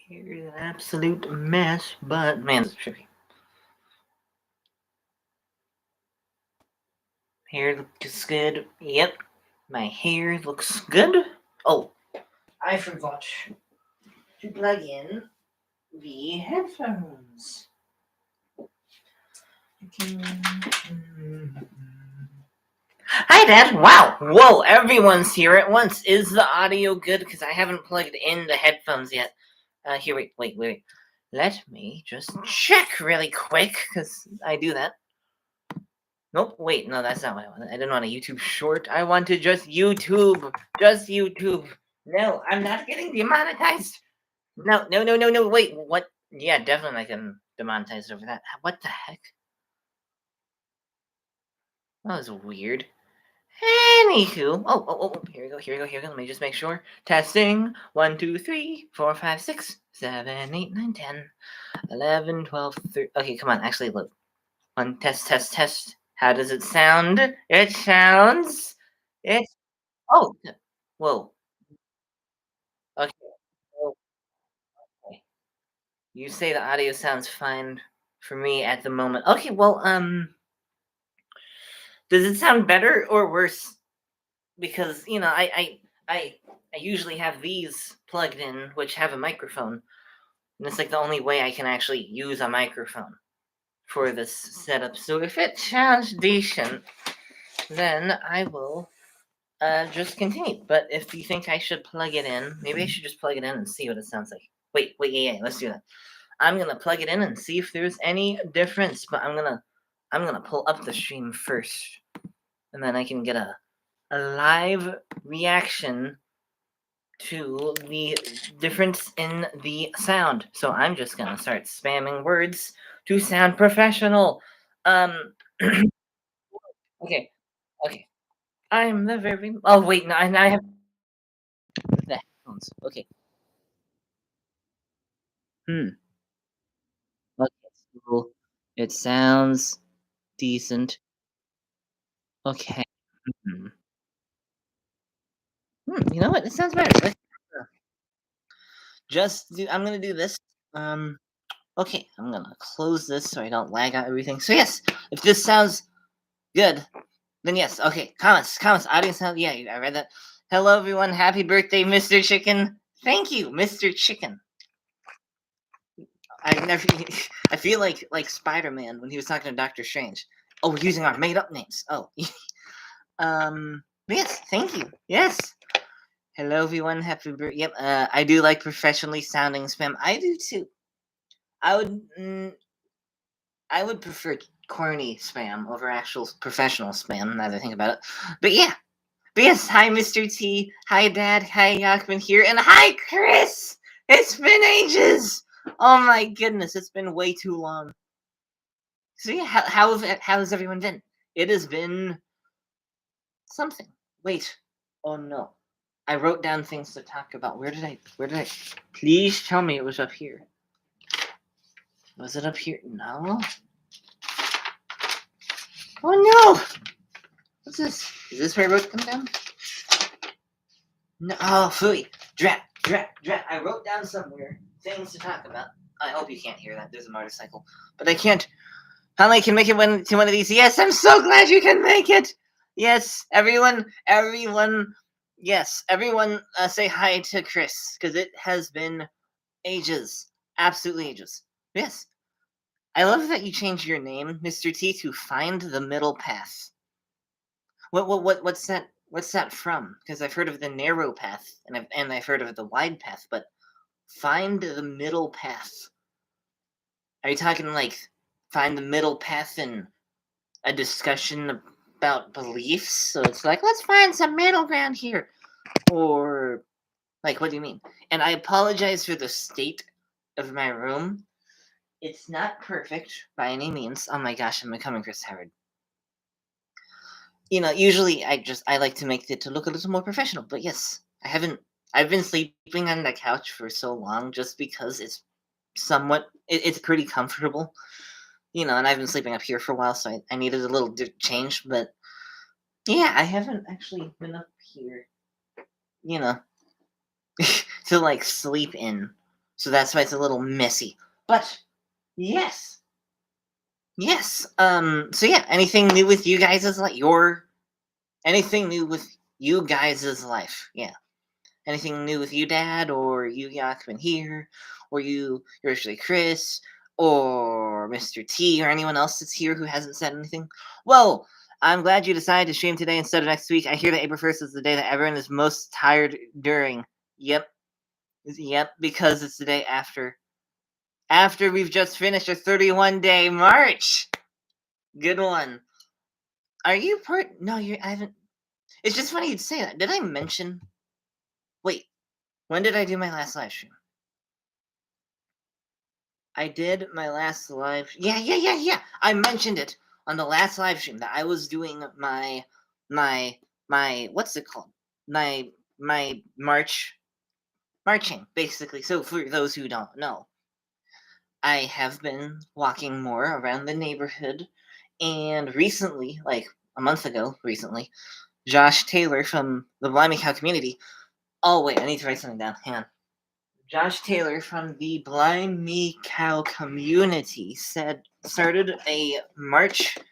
Here's an absolute mess, but man, it's tricky. Hair looks good. Yep, my hair looks good. Oh, I forgot to plug in the headphones. Hi, Dad. Wow. Whoa, everyone's here at once. Is the audio good? Because I haven't plugged in the headphones yet. Here, wait. Let me just check really quick, because I do that. Nope, wait, no, that's not what I wanted. I didn't want a YouTube short. I wanted just YouTube. Just YouTube. No, I'm not getting demonetized. No, wait, what? Yeah, definitely I can demonetize over that. What the heck? That was weird. Anywho, here we go. Let me just make sure. Testing. 1, 2, 3, 4, 5, 6, 7, 8, 9, 10, 11, 12, 13. Okay, come on, actually, look. One, test. How does it sound? It sounds. It's. Oh, whoa. Okay. Okay. You say the audio sounds fine for me at the moment. Okay, well, does it sound better or worse? Because I usually have these plugged in, which have a microphone, and it's like the only way I can actually use a microphone for this setup. So if it sounds decent, then I will just continue. But if you think I should plug it in, maybe I should just plug it in and see what it sounds like. Wait, yeah, let's do that. I'm gonna plug it in and see if there's any difference. But I'm gonna pull up the stream first, and then I can get a live reaction to the difference in the sound. So I'm just gonna start spamming words to sound professional. Okay, okay. I'm the very. Oh wait, no, I have the headphones. Okay. Hmm. Okay. So it sounds decent. Okay. Hmm. You know what? It sounds better. I'm gonna do this. Um. Okay. I'm gonna close this so I don't lag out everything. So yes, if this sounds good, then yes. Okay. Comments. Audience sound. Yeah, I read that. Hello, everyone. Happy birthday, Mr. Chicken. Thank you, Mr. Chicken. I never. I feel like Spider-Man when he was talking to Doctor Strange. Oh, we're using our made-up names. Oh. Yes. Thank you. Yes. Hello, everyone. Happy birthday. Yep. I do like professionally sounding spam. I do too. I would. I would prefer corny spam over actual professional spam. Now that I think about it. But yeah. But yes. Hi, Mr. T. Hi, Dad. Hi, Yakman here, and hi, Chris. It's been ages. Oh my goodness, it's been way too long. So yeah, how has everyone been? It has been something. Wait. Oh no. I wrote down things to talk about. Where did I please tell me it was up here. Was it up here? No. Oh no! What's this? Is this where I wrote them down? No. Oh, phooey. Drat. I wrote down somewhere things to talk about. I hope you can't hear that. There's a motorcycle. But I can't. Finally, I can make it to one of these. Yes, I'm so glad you can make it. Yes, everyone. Yes, everyone. Say hi to Chris because it has been ages, absolutely ages. Yes, I love that you changed your name, Mr. T, to Find the Middle Path. What's that? What's that from? Because I've heard of the narrow path, and I've heard of the wide path, but Find the Middle Path. Are you talking like find the middle path in a discussion about beliefs? So it's like, let's find some middle ground here. Or, like, what do you mean? And I apologize for the state of my room. It's not perfect by any means. Oh my gosh, I'm becoming Chris Howard. Usually I like to make it to look a little more professional, but yes, I've been sleeping on the couch for so long just because it's it's pretty comfortable. And I've been sleeping up here for a while, so I needed a little change. But yeah, I haven't actually been up here, to like sleep in So that's why it's a little messy. But yes. Yes. So yeah, anything new with you guys' like anything new with you guys' life? Yeah. Anything new with you, Dad, or you, Yakman here, or yours truly, Chris, or Mr. T, or anyone else that's here who hasn't said anything? Well, I'm glad you decided to stream today instead of next week. I hear that April 1st is the day that everyone is most tired during. Yep. Yep, because it's the day after. After we've just finished a 31-day march. Good one. Are you part? No, I haven't. It's just funny you'd say that. Did I mention? Wait, when did I do my last live stream? I did my last live. Yeah. I mentioned it on the last live stream that I was doing my what's it called? My marching basically. So for those who don't know, I have been walking more around the neighborhood, and recently, like a month ago, Josh Taylor from the Blimey Cow community. Oh wait, I need to write something down. Hang on. Josh Taylor from the Blind Me Cow community started a marching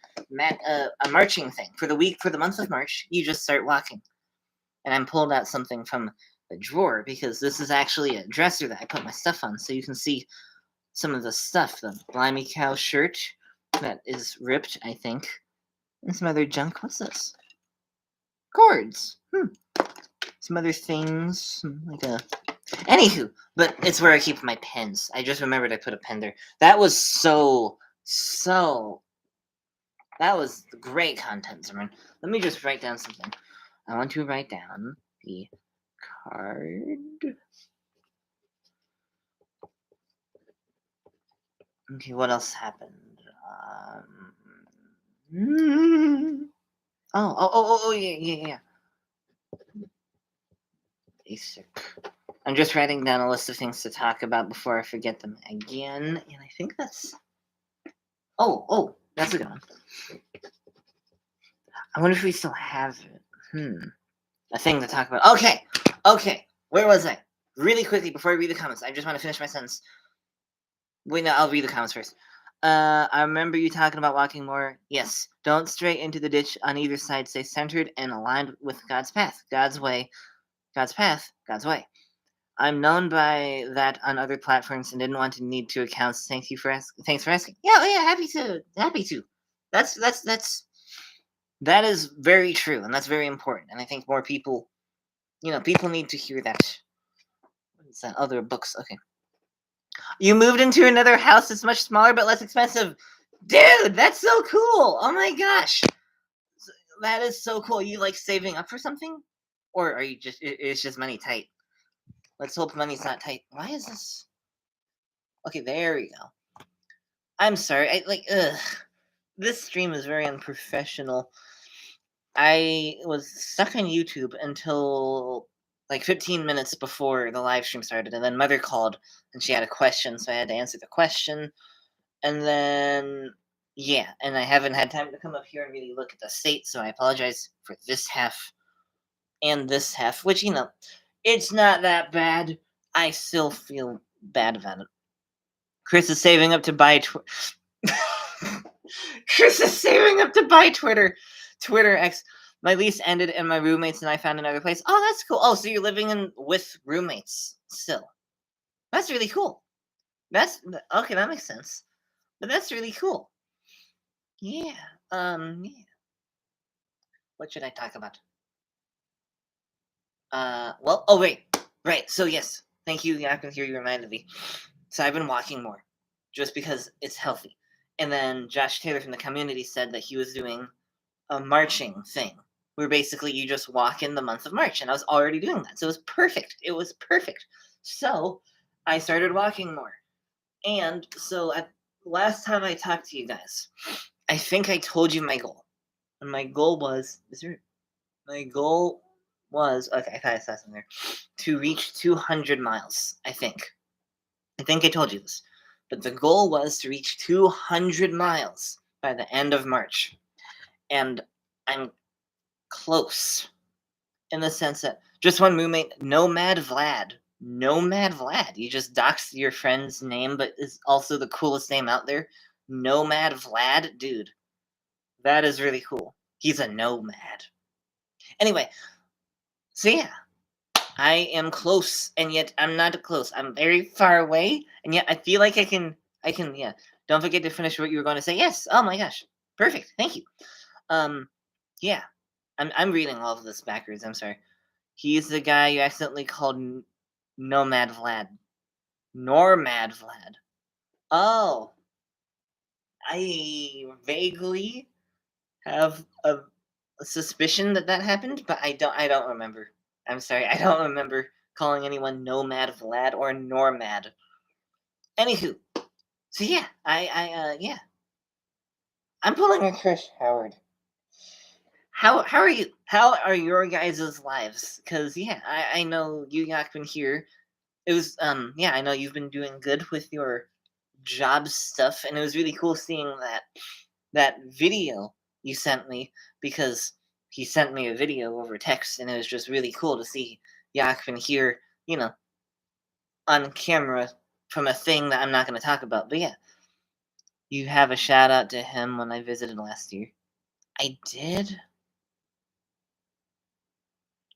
thing for the month of March. You just start walking, and I'm pulled out something from the drawer because this is actually a dresser that I put my stuff on, so you can see some of the stuff. The Blind Me Cow shirt that is ripped, I think, and some other junk. What's this? Cords. Some other things, like a. Anywho, but it's where I keep my pens. I just remembered I put a pen there. That was that was great content, Zimmerman. Let me just write down something. I want to write down the card. Okay, what else happened? Yeah. Basic. I'm just writing down a list of things to talk about before I forget them again, and I think that's. Oh, that's a good one. I wonder if we still have it. A thing to talk about. Okay. Where was I? Really quickly, before I read the comments, I just want to finish my sentence. Wait, no, I'll read the comments first. I remember you talking about walking more. Yes. Don't stray into the ditch on either side. Stay centered and aligned with God's path. God's way. God's path. God's way. I'm known by that on other platforms and didn't want to need two accounts. Thanks for asking. Yeah, happy to. That is very true, and that's very important. And I think more people, people need to hear that. What is that? Other books. Okay. You moved into another house that's much smaller but less expensive. Dude, that's so cool. Oh my gosh. That is so cool. Are you like saving up for something? Or are you it's just money tight? Let's hope money's not tight. Why is this? Okay, there we go. I'm sorry. This stream is very unprofessional. I was stuck on YouTube until like 15 minutes before the live stream started, and then Mother called and she had a question, so I had to answer the question. And then, yeah, and I haven't had time to come up here and really look at the state, so I apologize for this half and this half, which, it's not that bad. I still feel bad about it. Chris is saving up to buy Chris is saving up to buy Twitter. Twitter X. My lease ended and my roommates and I found another place. Oh, that's cool. Oh, so you're living with roommates still. That's really cool. That's okay, that makes sense. But that's really cool. Yeah. Yeah. What should I talk about? Right. So yes, thank you. I can hear you reminded me. So I've been walking more, just because it's healthy. And then Josh Taylor from the community said that he was doing a marching thing, where basically you just walk in the month of March, and I was already doing that, so it was perfect. So I started walking more, and so at last time I talked to you guys, I think I told you my goal, and my goal was okay, I thought I saw something there, to reach 200 miles. I think I told you this, but the goal was to reach 200 miles by the end of March, and I'm close in the sense that just one roommate, Nomad Vlad, Nomad Vlad. You just doxed your friend's name, but is also the coolest name out there. Nomad Vlad, dude. That is really cool. He's a nomad. Anyway, so yeah, I am close, and yet I'm not close. I'm very far away, and yet I feel like I can. Yeah. Don't forget to finish what you were going to say. Yes. Oh my gosh. Perfect. Thank you. Um, yeah. I'm reading all of this backwards. I'm sorry. He's the guy you accidentally called Nomad Vlad. Normad Vlad. Oh, I vaguely have a suspicion that that happened, but I don't remember. I'm sorry. I don't remember calling anyone Nomad Vlad or Normad. Anywho, so yeah, yeah, I'm pulling a Chris Howard. How are you? How are your guys' lives? Cause yeah, I know you got been here. It was yeah, I know you've been doing good with your job stuff, and it was really cool seeing that video you sent me, because he sent me a video over text, and it was just really cool to see Yakvin here, on camera from a thing that I'm not going to talk about. But yeah, you have a shout out to him when I visited last year. I did.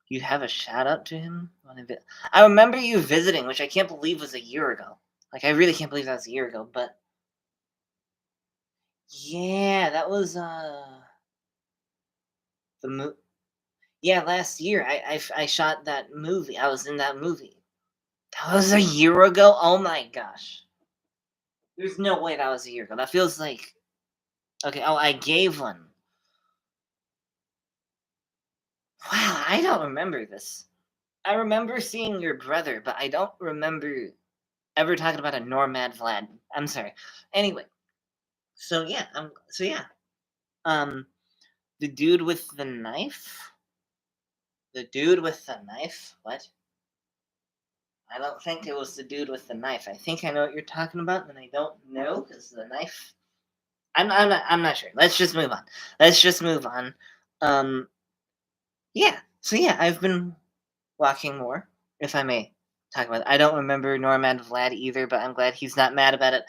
You have a shout out to him when I remember you visiting, which I can't believe was a year ago. Like, I really can't believe that was a year ago. But yeah, that was the yeah, last year I shot that movie. I was in that movie. That was a year ago? Oh my gosh. There's no way that was a year ago. That feels like. Okay, oh, I gave one. Wow, I don't remember this. I remember seeing your brother, but I don't remember ever talking about a Normad Vlad. I'm sorry. Anyway, so yeah. Um the dude with the knife? The dude with the knife? What? I don't think it was the dude with the knife. I think I know what you're talking about, and I don't know because the knife. I'm not sure. Let's just move on. Let's just move on. Um, yeah. So yeah, I've been walking more, if I may talk about it. I don't remember Normad Vlad either, but I'm glad he's not mad about it.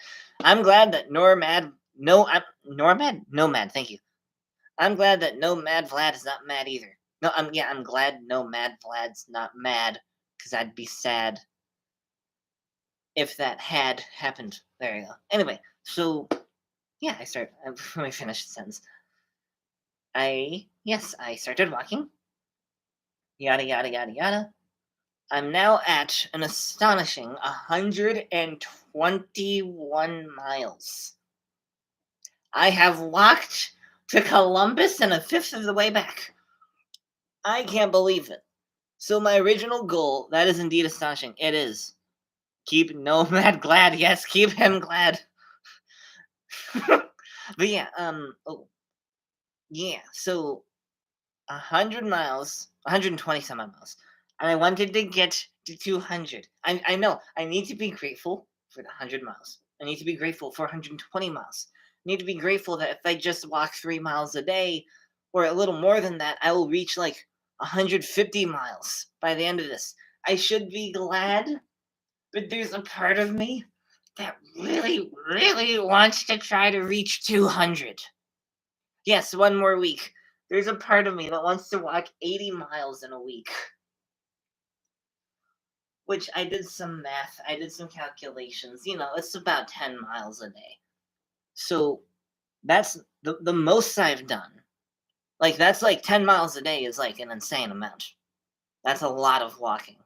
I'm glad that Normad Nomad. Thank you. I'm glad that Nomad Vlad is not mad either. No, I'm glad Nomad Vlad's not mad, because I'd be sad if that had happened. There you go. Anyway, so yeah, let me finish the sentence. I started walking. Yada yada yada yada. I'm now at an astonishing 121 miles. I have walked to Columbus and a fifth of the way back. I can't believe it. So my original goal, that is indeed astonishing. It is. Keep Nomad glad. Yes, keep him glad. But yeah, yeah, so 100 miles, 120 some odd miles. And I wanted to get to 200. I know, I need to be grateful for the 100 miles. I need to be grateful for 120 miles. I need to be grateful that if I just walk 3 miles a day, or a little more than that, I will reach like 150 miles by the end of this. I should be glad, but there's a part of me that really, really wants to try to reach 200. Yes, one more week. There's a part of me that wants to walk 80 miles in a week. Which I did some math, I did some calculations. It's about 10 miles a day. So that's the most I've done. Like, that's like 10 miles a day is like an insane amount. That's a lot of walking.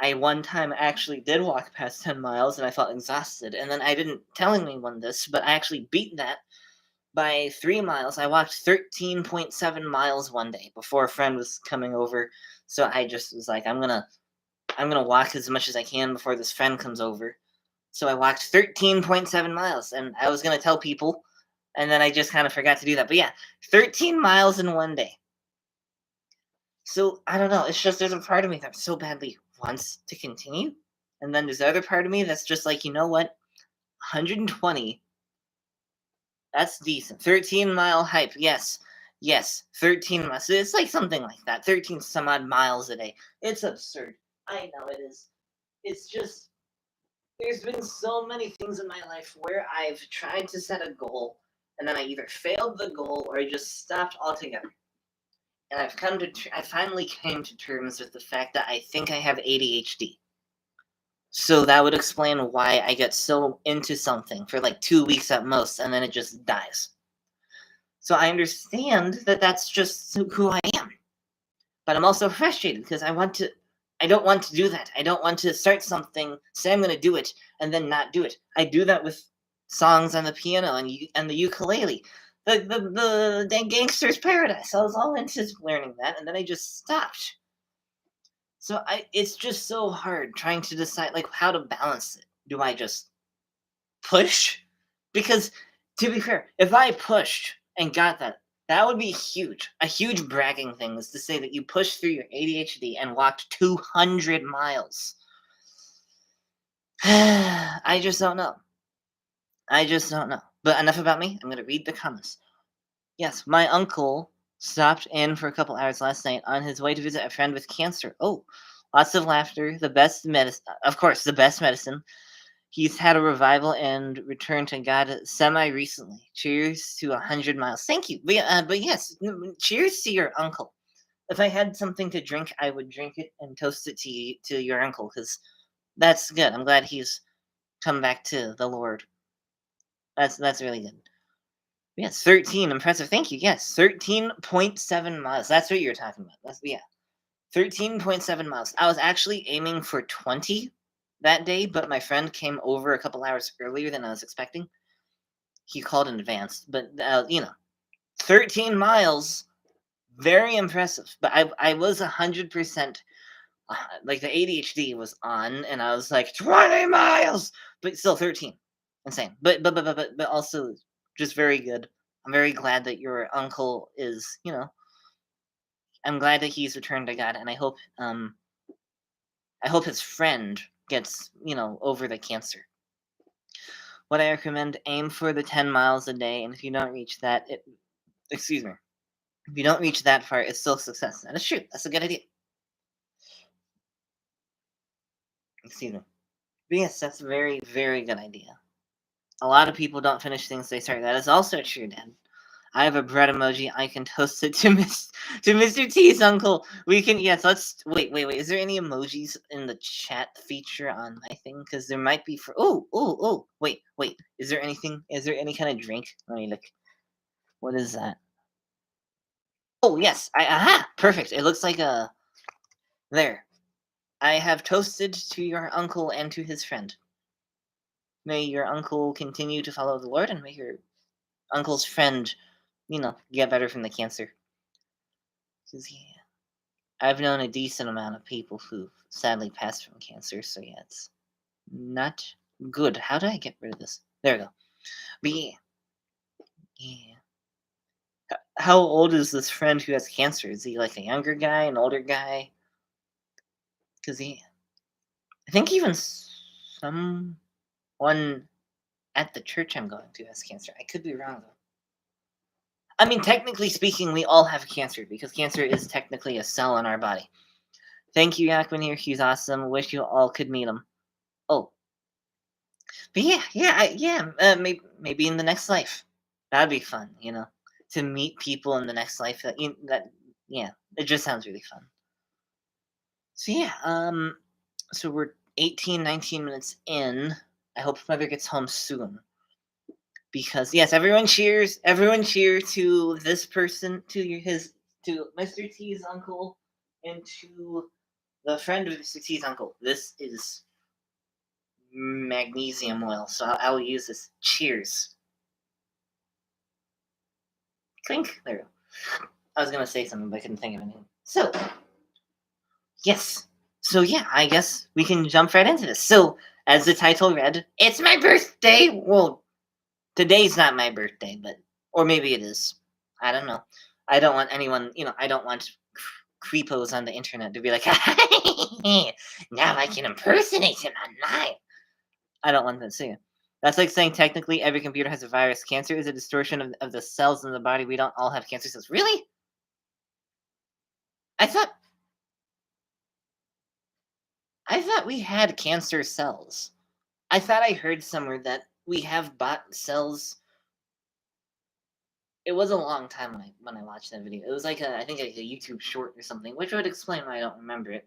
I one time actually did walk past 10 miles and I felt exhausted. And then I didn't tell anyone this, but I actually beat that by 3 miles. I walked 13.7 miles one day before a friend was coming over. So I just was like, I'm gonna walk as much as I can before this friend comes over. So I walked 13.7 miles, and I was gonna tell people, and then I just kind of forgot to do that. But yeah, 13 miles in one day. So I don't know. It's just there's a part of me that so badly wants to continue, and then there's the other part of me that's just like, you know what, 120. That's decent. 13-mile hike. Yes, 13 miles. It's like something like that. 13 some odd miles a day. It's absurd. I know it is. It's just, there's been so many things in my life where I've tried to set a goal, and then I either failed the goal or I just stopped altogether. And I finally came to terms with the fact that I think I have ADHD. So that would explain why I get so into something for like 2 weeks at most, and then it just dies. So I understand that that's just who I am. But I'm also frustrated because I don't want to do that. I don't want to start something, say I'm going to do it, and then not do it. I do that with songs on the piano and the ukulele. The Gangster's Paradise. I was all into learning that, and then I just stopped. So it's just so hard trying to decide like how to balance it. Do I just push? Because to be fair, if I pushed and got that would be huge. A huge bragging thing is to say that you pushed through your ADHD and walked 200 miles. I just don't know. I just don't know. But enough about me. I'm going to read the comments. Yes, my uncle stopped in for a couple hours last night on his way to visit a friend with cancer. Oh, lots of laughter. The best medicine. Of course, the best medicine. He's had a revival and returned to God semi-recently. Cheers to 100 miles. Thank you. But yes, cheers to your uncle. If I had something to drink, I would drink it and toast it to your uncle, because that's good. I'm glad he's come back to the Lord. That's really good. Yes, 13. Impressive. Thank you. Yes, 13.7 miles. That's what you're talking about. 13.7 miles. I was actually aiming for 20 that day, but my friend came over a couple hours earlier than I was expecting. He called in advance, but 13 miles, very impressive. But I was 100%, like the ADHD was on, and I was like 20 miles, but still 13, insane. But also just very good. I'm very glad that your uncle is, I'm glad that he's returned to God, and I hope his friend gets, over the cancer. What I recommend, aim for the 10 miles a day, and if you don't reach that, excuse me, if you don't reach that far, it's still a success. That is true. That's a good idea. Excuse me. But yes, that's a very, very good idea. A lot of people don't finish things they start. That is also true, Dad. I have a bread emoji. I can toast it to Mr. T's uncle. We can, yes. Let's wait. Is there any emojis in the chat feature on my thing? Because there might be for. Oh. Wait. Is there anything? Is there any kind of drink? Let me look. What is that? Oh yes. Perfect. It looks like a. There. I have toasted to your uncle and to his friend. May your uncle continue to follow the Lord, and may your uncle's friend, get better from the cancer. Because, yeah, I've known a decent amount of people who've sadly passed from cancer, so yeah, it's not good. How do I get rid of this? There we go. But yeah. How old is this friend who has cancer? Is he like a younger guy, an older guy? Because I think even someone at the church I'm going to has cancer. I could be wrong though. I mean, technically speaking, we all have cancer because cancer is technically a cell in our body. Thank you, Yakman here. He's awesome. Wish you all could meet him. Oh, but maybe in the next life. That'd be fun, to meet people in the next life. Yeah, it just sounds really fun. So yeah, so we're 18, 19 minutes in. I hope Mother gets home soon. Because yes, everyone cheer to this person, to Mr. T's uncle, and to the friend of Mr. T's uncle. This is magnesium oil, so I will use this. Cheers. Clink. There we go. I was gonna say something, but I couldn't think of anything. So, yes. So yeah, I guess we can jump right into this. So, as the title read, it's my birthday. Well, today's not my birthday, or maybe it is. I don't know. I don't want anyone, I don't want creepos on the internet to be like, now I can impersonate him online. I don't want that to see. That's like saying technically every computer has a virus. Cancer is a distortion of the cells in the body. We don't all have cancer cells. Really? I thought. I thought we had cancer cells. I thought I heard somewhere that we have bot cells. It was a long time when I watched that video. It was like I think like a YouTube short or something, which would explain why I don't remember it.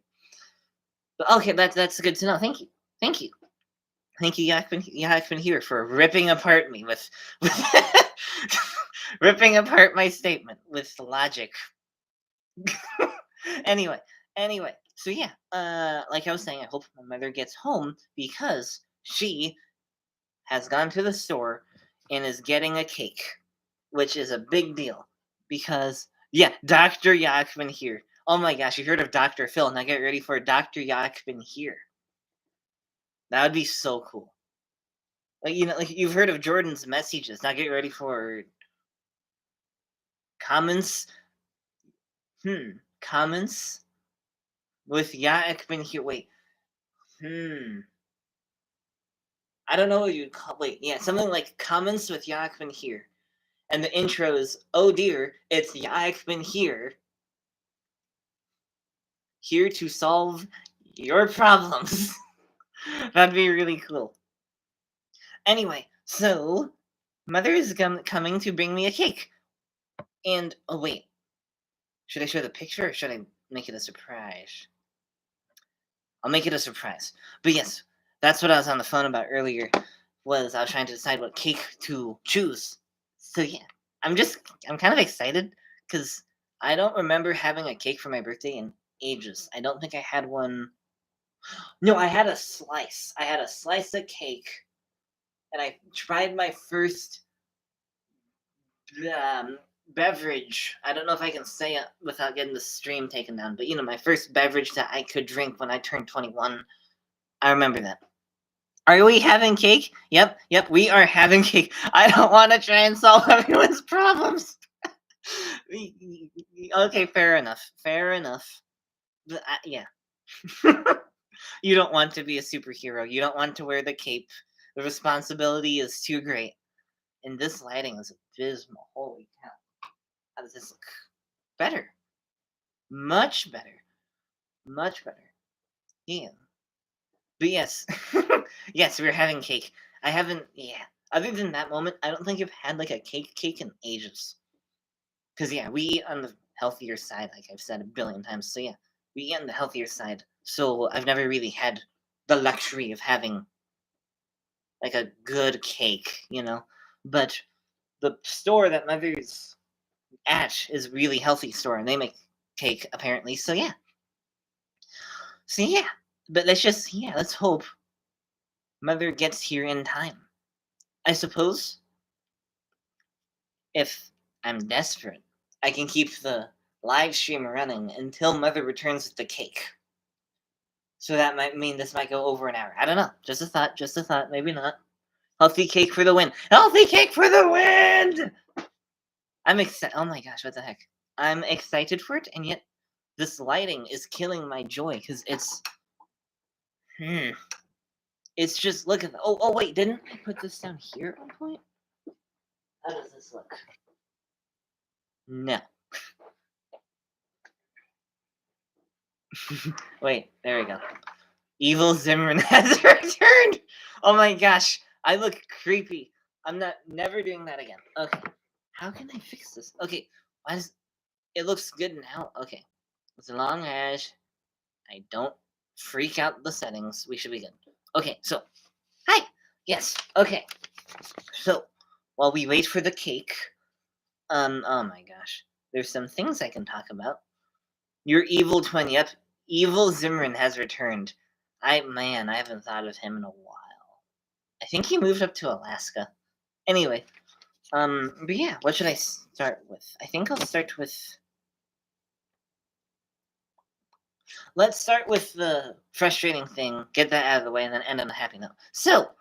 But okay, that's good to know. Thank you, thank you, thank you, Yakman here for ripping apart me with ripping apart my statement with logic. anyway, anyway, so yeah, like I was saying, I hope my mother gets home because she has gone to the store and is getting a cake, which is a big deal because yeah, Dr. Yakman here. Oh my gosh, you heard of Dr. Phil? Now get ready for Dr. Yakman here. That would be so cool. Like like you've heard of Jordan's messages. Now get ready for comments. Comments with Yakman here. Wait. I don't know what you'd call. Wait, yeah, something like comments with Yakman here. And the intro is, oh dear, it's Yakman here. Here to solve your problems. That'd be really cool. Anyway, so mother is coming to bring me a cake. And, oh wait, should I show the picture or should I make it a surprise? I'll make it a surprise. But yes, that's what I was on the phone about earlier, was I was trying to decide what cake to choose. So yeah, I'm kind of excited because I don't remember having a cake for my birthday in ages. I don't think I had one. No, I had a slice. I had a slice of cake, and I tried my first beverage. I don't know if I can say it without getting the stream taken down, but my first beverage that I could drink when I turned 21. I remember that. Are we having cake? Yep, we are having cake. I don't want to try and solve everyone's problems. Okay, fair enough. Fair enough. But, yeah. You don't want to be a superhero. You don't want to wear the cape. The responsibility is too great. And this lighting is abysmal. Holy cow. How does this look? Better. Much better. Much better. Yeah. But yes. Yes, we're having cake. I haven't, yeah. Other than that moment, I don't think I've had like a cake in ages. Because, yeah, we eat on the healthier side, like I've said a billion times. So, yeah, we eat on the healthier side. So, I've never really had the luxury of having like a good cake, But the store that mother's at is a really healthy store and they make cake apparently. So, yeah. But let's hope mother gets here in time. I suppose if I'm desperate, I can keep the live stream running until mother returns with the cake. So that might mean this might go over an hour. I don't know. Just a thought. Maybe not. Healthy cake for the win. Healthy cake for the win! I'm excited. Oh my gosh, what the heck? I'm excited for it, and yet this lighting is killing my joy because it's. It's just, look at that. Oh, wait, didn't I put this down here at one point? How does this look? No. Wait, there we go. Evil Zimmerman has returned! Oh my gosh, I look creepy. I'm never doing that again. Okay, how can I fix this? Okay, why does it looks good now? Okay, as long as I don't freak out the settings, we should be good. Okay, so hi, yes, okay. So while we wait for the cake, oh my gosh, there's some things I can talk about. Your evil twin, yep, Evil Zimmerman has returned. I haven't thought of him in a while. I think he moved up to Alaska. Anyway, but yeah, what should I start with? I think I'll start with. Let's start with the frustrating thing, get that out of the way, and then end on a happy note. So,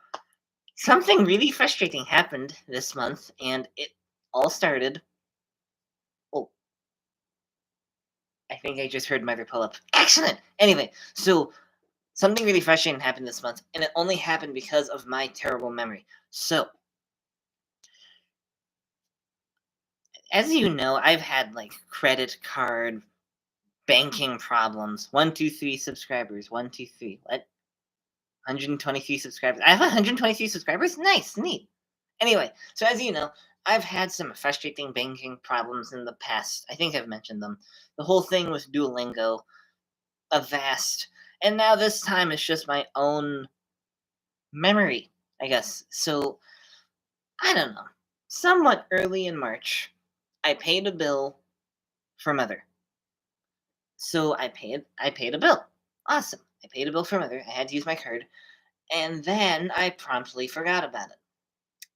something really frustrating happened this month, and it all started. Oh, I think I just heard Mother pull up. Excellent! Anyway, so something really frustrating happened this month, and it only happened because of my terrible memory. So, as you know, I've had like credit card banking problems. 123 subscribers. 123. What? 123 subscribers. I have 123 subscribers? Nice, neat. Anyway, so as you know, I've had some frustrating banking problems in the past. I think I've mentioned them. The whole thing with Duolingo, Avast, and now this time it's just my own memory, I guess. So, I don't know. Somewhat early in March, I paid a bill for Mother. So I paid a bill. Awesome. I paid a bill for Mother. I had to use my card, and then I promptly forgot about it.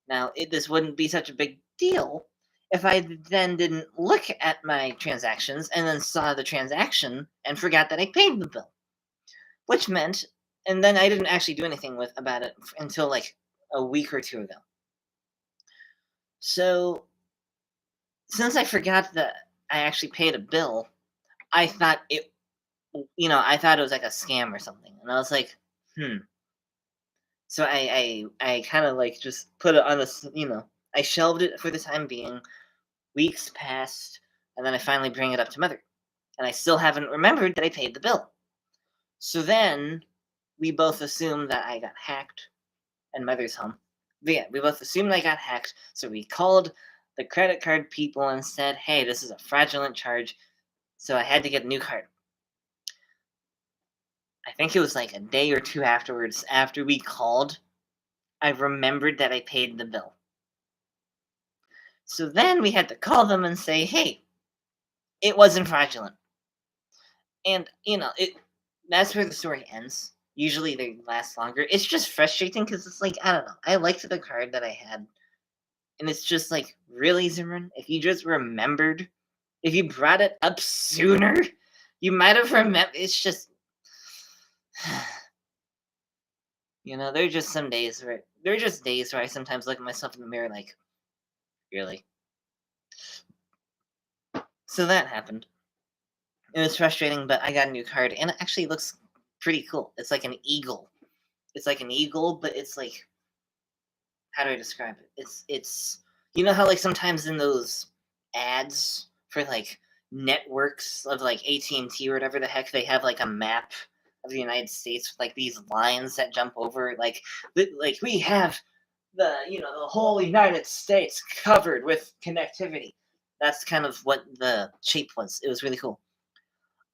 Now, this wouldn't be such a big deal if I then didn't look at my transactions and then saw the transaction and forgot that I paid the bill, which meant, and then I didn't actually do anything about it until like a week or two ago. So, since I forgot that I actually paid a bill, I thought I thought it was like a scam or something, and I was like, hmm. So I kind of like just put it on I shelved it for the time being. Weeks passed, and then I finally bring it up to Mother, and I still haven't remembered that I paid the bill. So then we both assume that I got hacked, and Mother's home. But yeah, we both assumed I got hacked, so we called the credit card people and said, hey, this is a fraudulent charge, so I had to get a new card. I think it was like a day or two afterwards, after we called, I remembered that I paid the bill. So then we had to call them and say, hey, it wasn't fraudulent. And, that's where the story ends. Usually they last longer. It's just frustrating because it's like, I don't know. I liked the card that I had. And it's just like, really, Zimmerman? If you just remembered, if you brought it up sooner, you might have remembered. It's just, there are just days where I sometimes look at myself in the mirror like, really? So that happened. It was frustrating, but I got a new card, and it actually looks pretty cool. It's like an eagle. It's like an eagle, but it's like, how do I describe it? It's how like sometimes in those ads for like networks of like AT&T or whatever the heck, they have like a map of the United States with like these lines that jump over like we have the whole United States covered with connectivity. That's kind of what the shape was. It was really cool.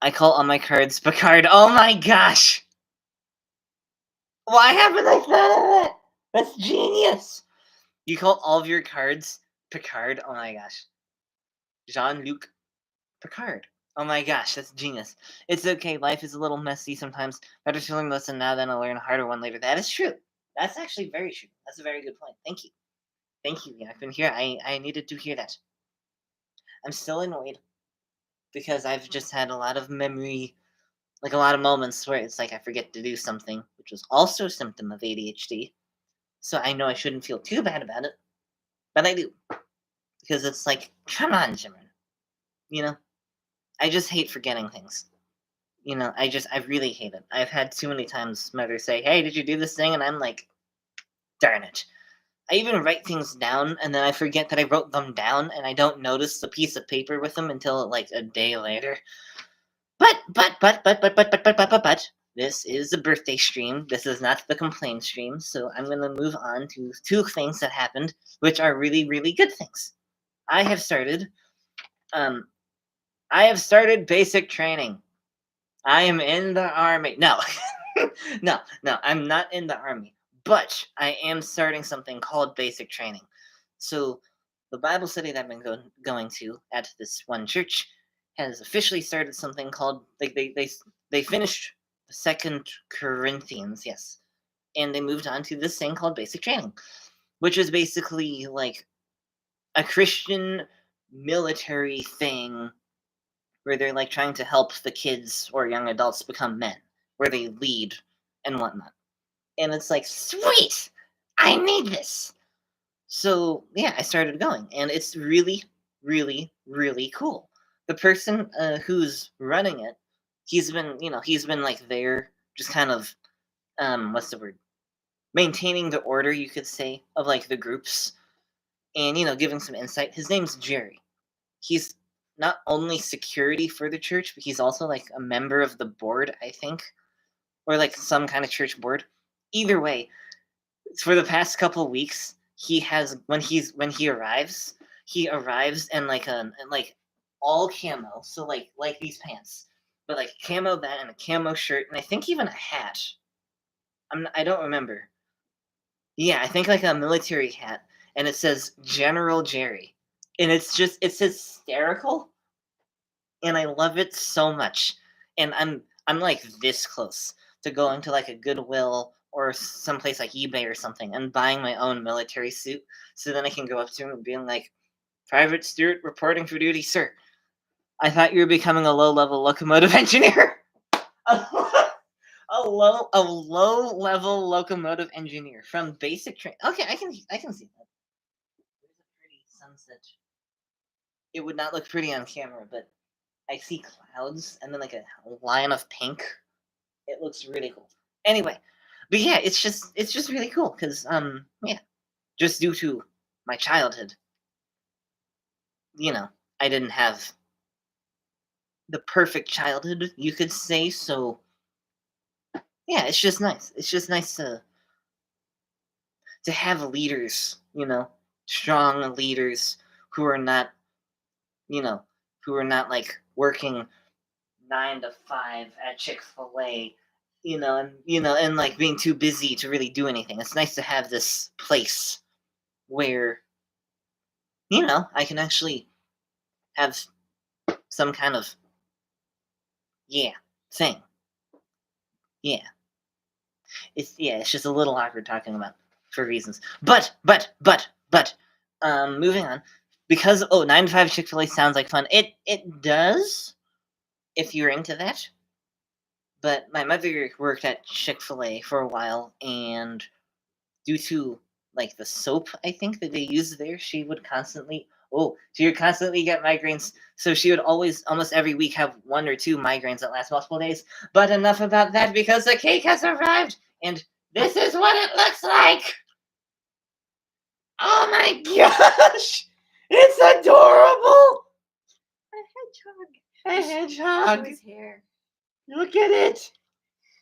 I call all my cards Picard. Oh my gosh! Why haven't I thought of it? That's genius! You call all of your cards Picard? Oh my gosh. Jean-Luc Picard. Oh my gosh, that's genius. It's okay, life is a little messy sometimes. Better to learn a lesson now than to learn a harder one later. That is true. That's actually very true. That's a very good point. Thank you. Thank you. Yeah, I've been here. I needed to hear that. I'm still annoyed because I've just had a lot of memory, like a lot of moments where it's like I forget to do something, which was also a symptom of ADHD. So I know I shouldn't feel too bad about it, but I do. Because it's like, come on, Jimmy. I just hate forgetting things. I really hate it. I've had too many times Mother say, hey, did you do this thing? And I'm like, darn it. I even write things down and then I forget that I wrote them down and I don't notice the piece of paper with them until like a day later. But, this is a birthday stream. This is not the complain stream. So I'm going to move on to two things that happened, which are really, really good things. I have started basic training. I am in the army. No, no, I'm not in the army, but I am starting something called basic training. So the Bible study that I've been going to at this one church has officially started something called they finished the 2nd Corinthians, yes, and they moved on to this thing called basic training, which is basically like a Christian military thing where they're like trying to help the kids or young adults become men, where they lead and whatnot. And it's like, sweet, I need this. So yeah, I started going, and it's really, really, really cool. The person who's running it, he's been like there, just kind of what's the word? Maintaining the order, you could say, of like the groups, and giving some insight. His name's Jerry. He's not only security for the church, but he's also like a member of the board, I think, or like some kind of church board. Either way, for the past couple weeks, he has when he arrives, in like all camo, so like these pants, but like camo that and a camo shirt, and I think even a hat. I don't remember. Yeah, I think like a military hat, and it says General Jerry, and it's hysterical, and I love it so much. And I'm like this close to going to like a Goodwill or someplace like eBay or something and buying my own military suit, so then I can go up to him and being like, "Private Stewart reporting for duty, sir. I thought you were becoming a low-level locomotive engineer." A low-level locomotive engineer from basic train. Okay, I can see that. There's a pretty sunset. It would not look pretty on camera, but I see clouds and then like a line of pink. It looks really cool. Anyway, but yeah, it's just really cool because yeah, just due to my childhood, I didn't have the perfect childhood, you could say. So yeah, it's just nice. It's just nice to have leaders, strong leaders who are not, you know, who are not like working 9 to 5 at Chick-fil-A, and like being too busy to really do anything. It's nice to have this place where, I can actually have some kind of, yeah, thing. Yeah. It's just a little awkward talking about for reasons. But moving on. Because 9 to 5 Chick-fil-A sounds like fun. It does, if you're into that. But my mother worked at Chick-fil-A for a while, and due to like the soap, I think that they use there, she would constantly get migraines. So she would almost every week, have 1 or 2 migraines that last multiple days. But enough about that, because the cake has arrived, and this is what it looks like. Oh my gosh, it's adorable. A hedgehog. His hair. Look at it.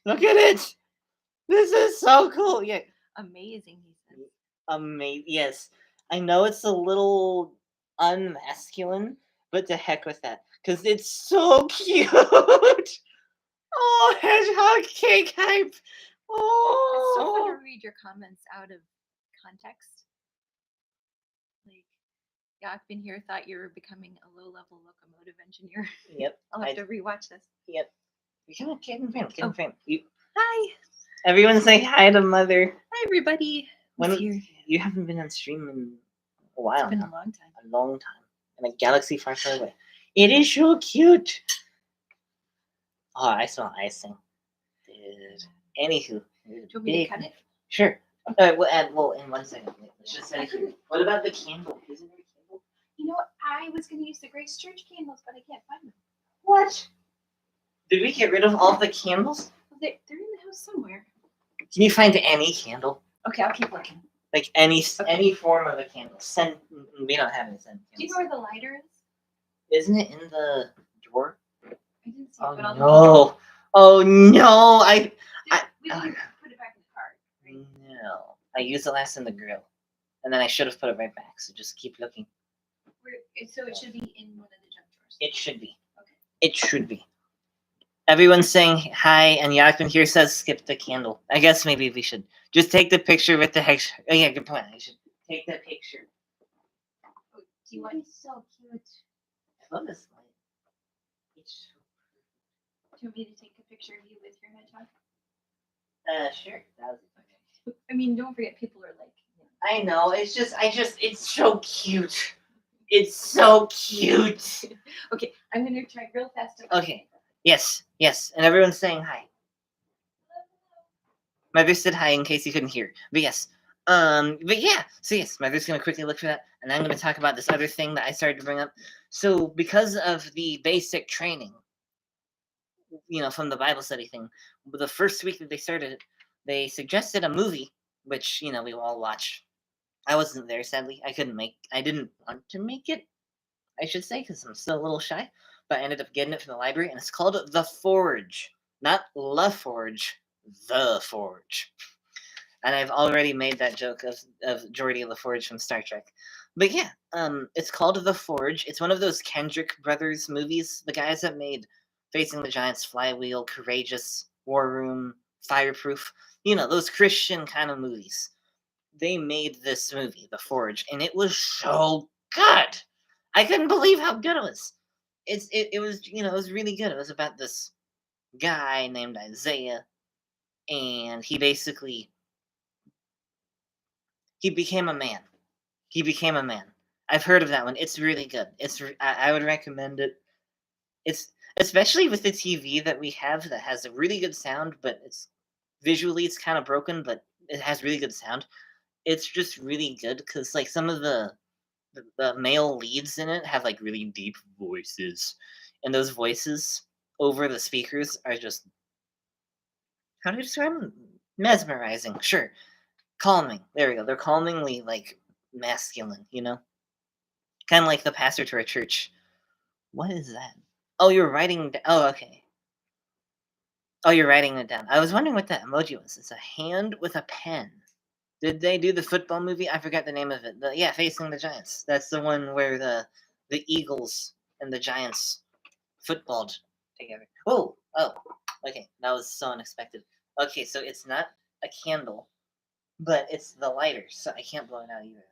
Look at it. This is so cool. Yeah. Amazing, he said. Amazing. Yes. I know it's a little unmasculine, but to heck with that. Because it's so cute. Oh, hedgehog cake hype. It's so fun Oh. to read your comments out of context. Like, Yakbin here thought you were becoming a low-level locomotive engineer. Yep. I'll have to rewatch this. Yep. Get in frame. Hi. Everyone say hi to Mother. Hi, everybody. Who's here? You haven't been on stream in a while. It's been now. a long time. A long time. In a galaxy far, far away. It is so cute. Oh, I smell icing. Dude. Anywho. Do you want me to cut it? Sure. Well, in 1 second. Let's just set it here. What about the candle? Isn't there a candle? You know what? I was going to use the Grace Church candles, but I can't find them. What? Did we get rid of all the candles? Well, they're in the house somewhere. Can you find any candle? Okay, I'll keep looking. Like any form of a candle. We don't have any scent candles. Do you know where the lighter is? Isn't it in the drawer? I didn't see Oh it, but I'll no! Oh no! We can put it back in the cart. Right? No. I used the last in the grill, and then I should have put it right back. So just keep looking. So it should be in one of the junk drawers. It should be. Okay. It should be. Everyone's saying hi, and Yakman here says skip the candle. I guess maybe we should just take the picture with the hex. Oh yeah, good point. I should take the picture. Oh, do you want? It's so cute. I love this light. It's Do you want me to take a picture of you with your hedgehog? Sure. Okay. I mean, don't forget, people are like. I know. It's so cute. It's so cute. Okay, I'm gonna try real fast. Okay. Yes. And everyone's saying hi. Mother said hi in case you couldn't hear. But yes. But yeah. So yes, Mother's gonna quickly look for that, and I'm gonna talk about this other thing that I started to bring up. So because of the basic training, from the Bible study thing, the first week that they started it, they suggested a movie, which we all watched. I wasn't there, sadly. I didn't want to make it. I should say, because I'm still a little shy. But I ended up getting it from the library, and it's called The Forge. Not La Forge, The Forge. And I've already made that joke of Geordi LaForge from Star Trek. But yeah, it's called The Forge. It's one of those Kendrick Brothers movies, the guys that made Facing the Giants, Flywheel, Courageous, War Room, Fireproof. You know, those Christian kind of movies. They made this movie, The Forge, and it was so good. I couldn't believe how good it was. It was, you know, it was really good. It was about this guy named Isaiah, and he basically he became a man. He became a man. I've heard of that one. It's really good. I would recommend it. It's especially with the TV that we have that has a really good sound, but it's visually it's kind of broken, but it has really good sound. It's just really good because like some of the male leads in it have like really deep voices, and those voices over the speakers are just how do you describe them? Mesmerizing. Sure, calming. There we go. They're calmingly like masculine, you know? Kind of like the pastor to our church. What is that? Oh, you're writing. Oh, okay. Oh, you're writing it down. I was wondering what that emoji was. It's a hand with a pen. Did they do the football movie? I forgot the name of it. Yeah, Facing the Giants. That's the one where the Eagles and the Giants footballed together. Oh, okay. That was so unexpected. Okay, so it's not a candle, but it's the lighter, so I can't blow it out either.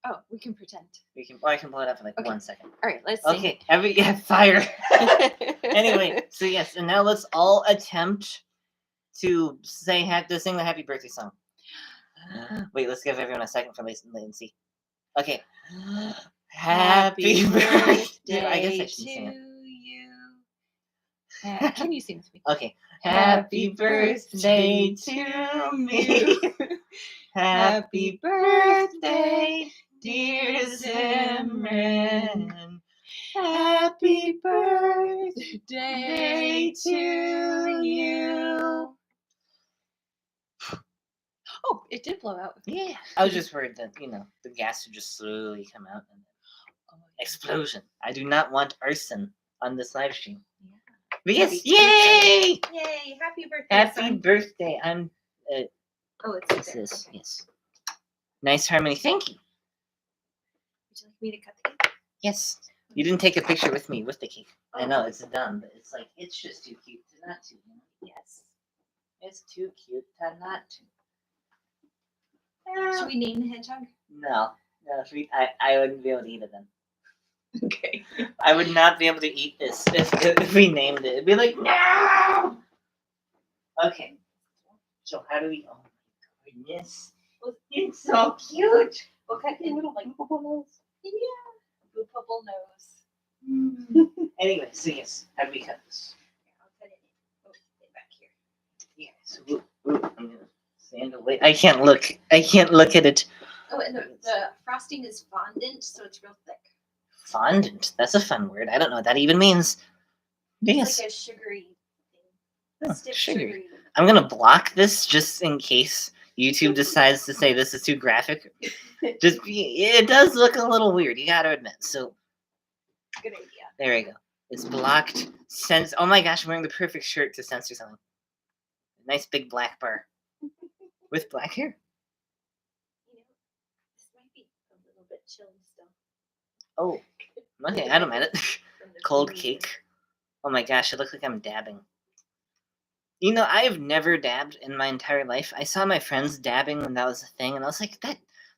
Oh, we can pretend. I can blow it up in like Okay. 1 second. All right, let's see. Okay, fire. Anyway, so yes, and now let's all attempt to sing the happy birthday song. Wait, let's give everyone a second for latency. Okay. Happy birthday. I guess I should sing it. You. Can you sing with me? Okay. Happy birthday to me. Happy birthday, dear Zimran. Happy birthday to you. Oh, it did blow out. Yeah. I was just worried that, you know, the gas would just slowly come out and explosion. I do not want arson on this live stream. Yeah. But yes, yay! Yay! Happy birthday! Happy son. birthday. I'm Oh, it's what's there. this? Okay. Yes. Nice harmony. Thank you. Would you like me to cut the cake? Yes. You didn't take a picture with me with the cake. I Oh. know it's done, but it's like it's just too cute to not to. You know? Yes. It's too cute to not to. Should we name the hedgehog? No. I wouldn't be able to eat it then. Okay. I would not be able to eat this if we named it. It'd be like, no! Okay. So how do we... Oh my goodness. It's so cute. We'll cut the little like bubble nose. Yeah. Blue bubble nose. Anyway, so yes. How do we cut this? I'll cut it in. Oh, stay back here. Yeah, so I'm going to stand away. I can't look at it. Oh, and the frosting is fondant, so it's real thick. Fondant. That's a fun word. I don't know what that even means. Yes. It's like a sugary thing. Oh, Stiff sugary. sugary. I'm going to block this just in case YouTube decides to say this is too graphic. It does look a little weird, you gotta admit. So, Good idea. there we go. It's blocked. Oh my gosh, I'm wearing the perfect shirt to censor something. Nice big black bar. With black hair. You know, this might be a little bit chilly still. Oh, okay, I don't mind it. From the Cold freezer. cake. Oh my gosh, it looks like I'm dabbing. You know, I have never dabbed in my entire life. I saw my friends dabbing when that was a thing, and I was like,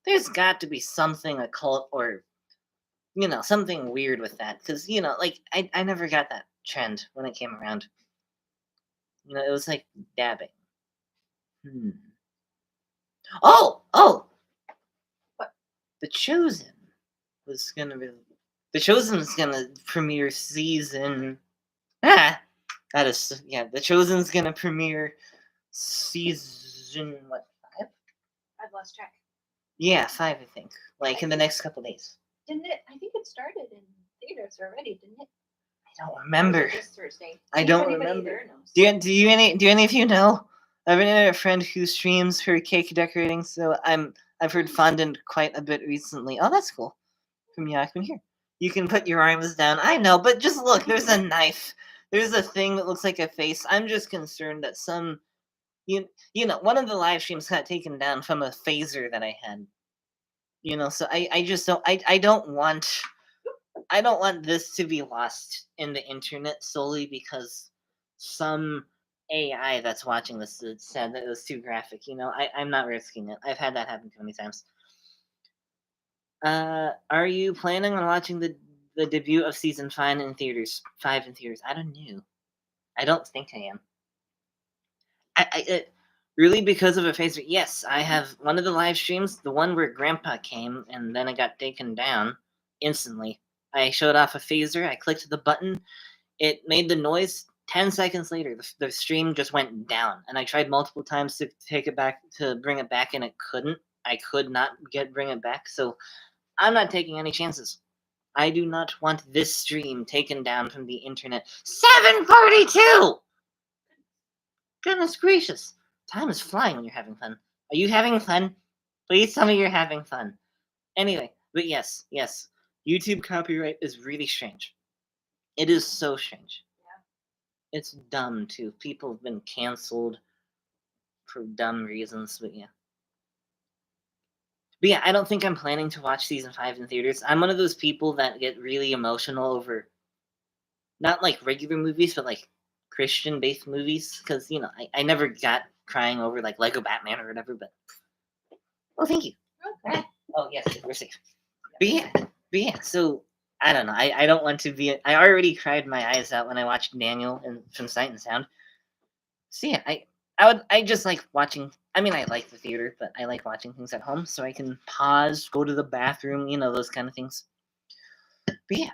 there's got to be something occult or, you know, something weird with that. Because, you know, like, I never got that trend when it came around. You know, it was like dabbing. Oh! What? The Chosen was going to be... The Chosen's going to premiere season... That is, yeah, The Chosen's gonna premiere season, what, 5? I've lost track. Yeah, 5, I think. Like, in the next couple days. Didn't it? I think it started in theaters already, didn't it? I don't Or was remember. it this Thursday? I See if don't anybody remember. there knows. Do any of you know? I have a friend who streams her cake decorating, so I've heard fondant quite a bit recently. Oh, that's cool. From Yakman here. You can put your arms down. I know, but just look, there's a knife. There's a thing that looks like a face. I'm just concerned that some you know, one of the live streams got taken down from a phaser that I had. So I just don't I don't want this to be lost in the internet solely because some AI that's watching this said that it was too graphic. I'm not risking it. I've had that happen too many times. Are you planning on watching the debut of season 5 in theaters? 5 in theaters. I don't know. I don't think I am. Really because of a phaser. Yes, I have one of the live streams, the one where Grandpa came and then it got taken down instantly. I showed off a phaser. I clicked the button. It made the noise. 10 seconds later, the stream just went down, and I tried multiple times to take it back, to bring it back, and it couldn't. I could not bring it back. So I'm not taking any chances. I do not want this stream taken down from the internet. 7:42. Goodness gracious. Time is flying when you're having fun. Are you having fun? Please tell me you're having fun. Anyway, but yes. YouTube copyright is really strange. It is so strange. Yeah. It's dumb, too. People have been canceled for dumb reasons, but yeah. But yeah, I don't think I'm planning to watch season 5 in theaters. I'm one of those people that get really emotional over not like regular movies, but like Christian-based movies, because I never got crying over like Lego Batman or whatever. But thank you. Okay. Oh yes, we're safe. But yeah. So I don't know. I don't want to be. I already cried my eyes out when I watched Daniel from Sight and Sound. So yeah, I just like watching. I mean, I like the theater, but I like watching things at home, so I can pause, go to the bathroom, those kind of things. But yeah.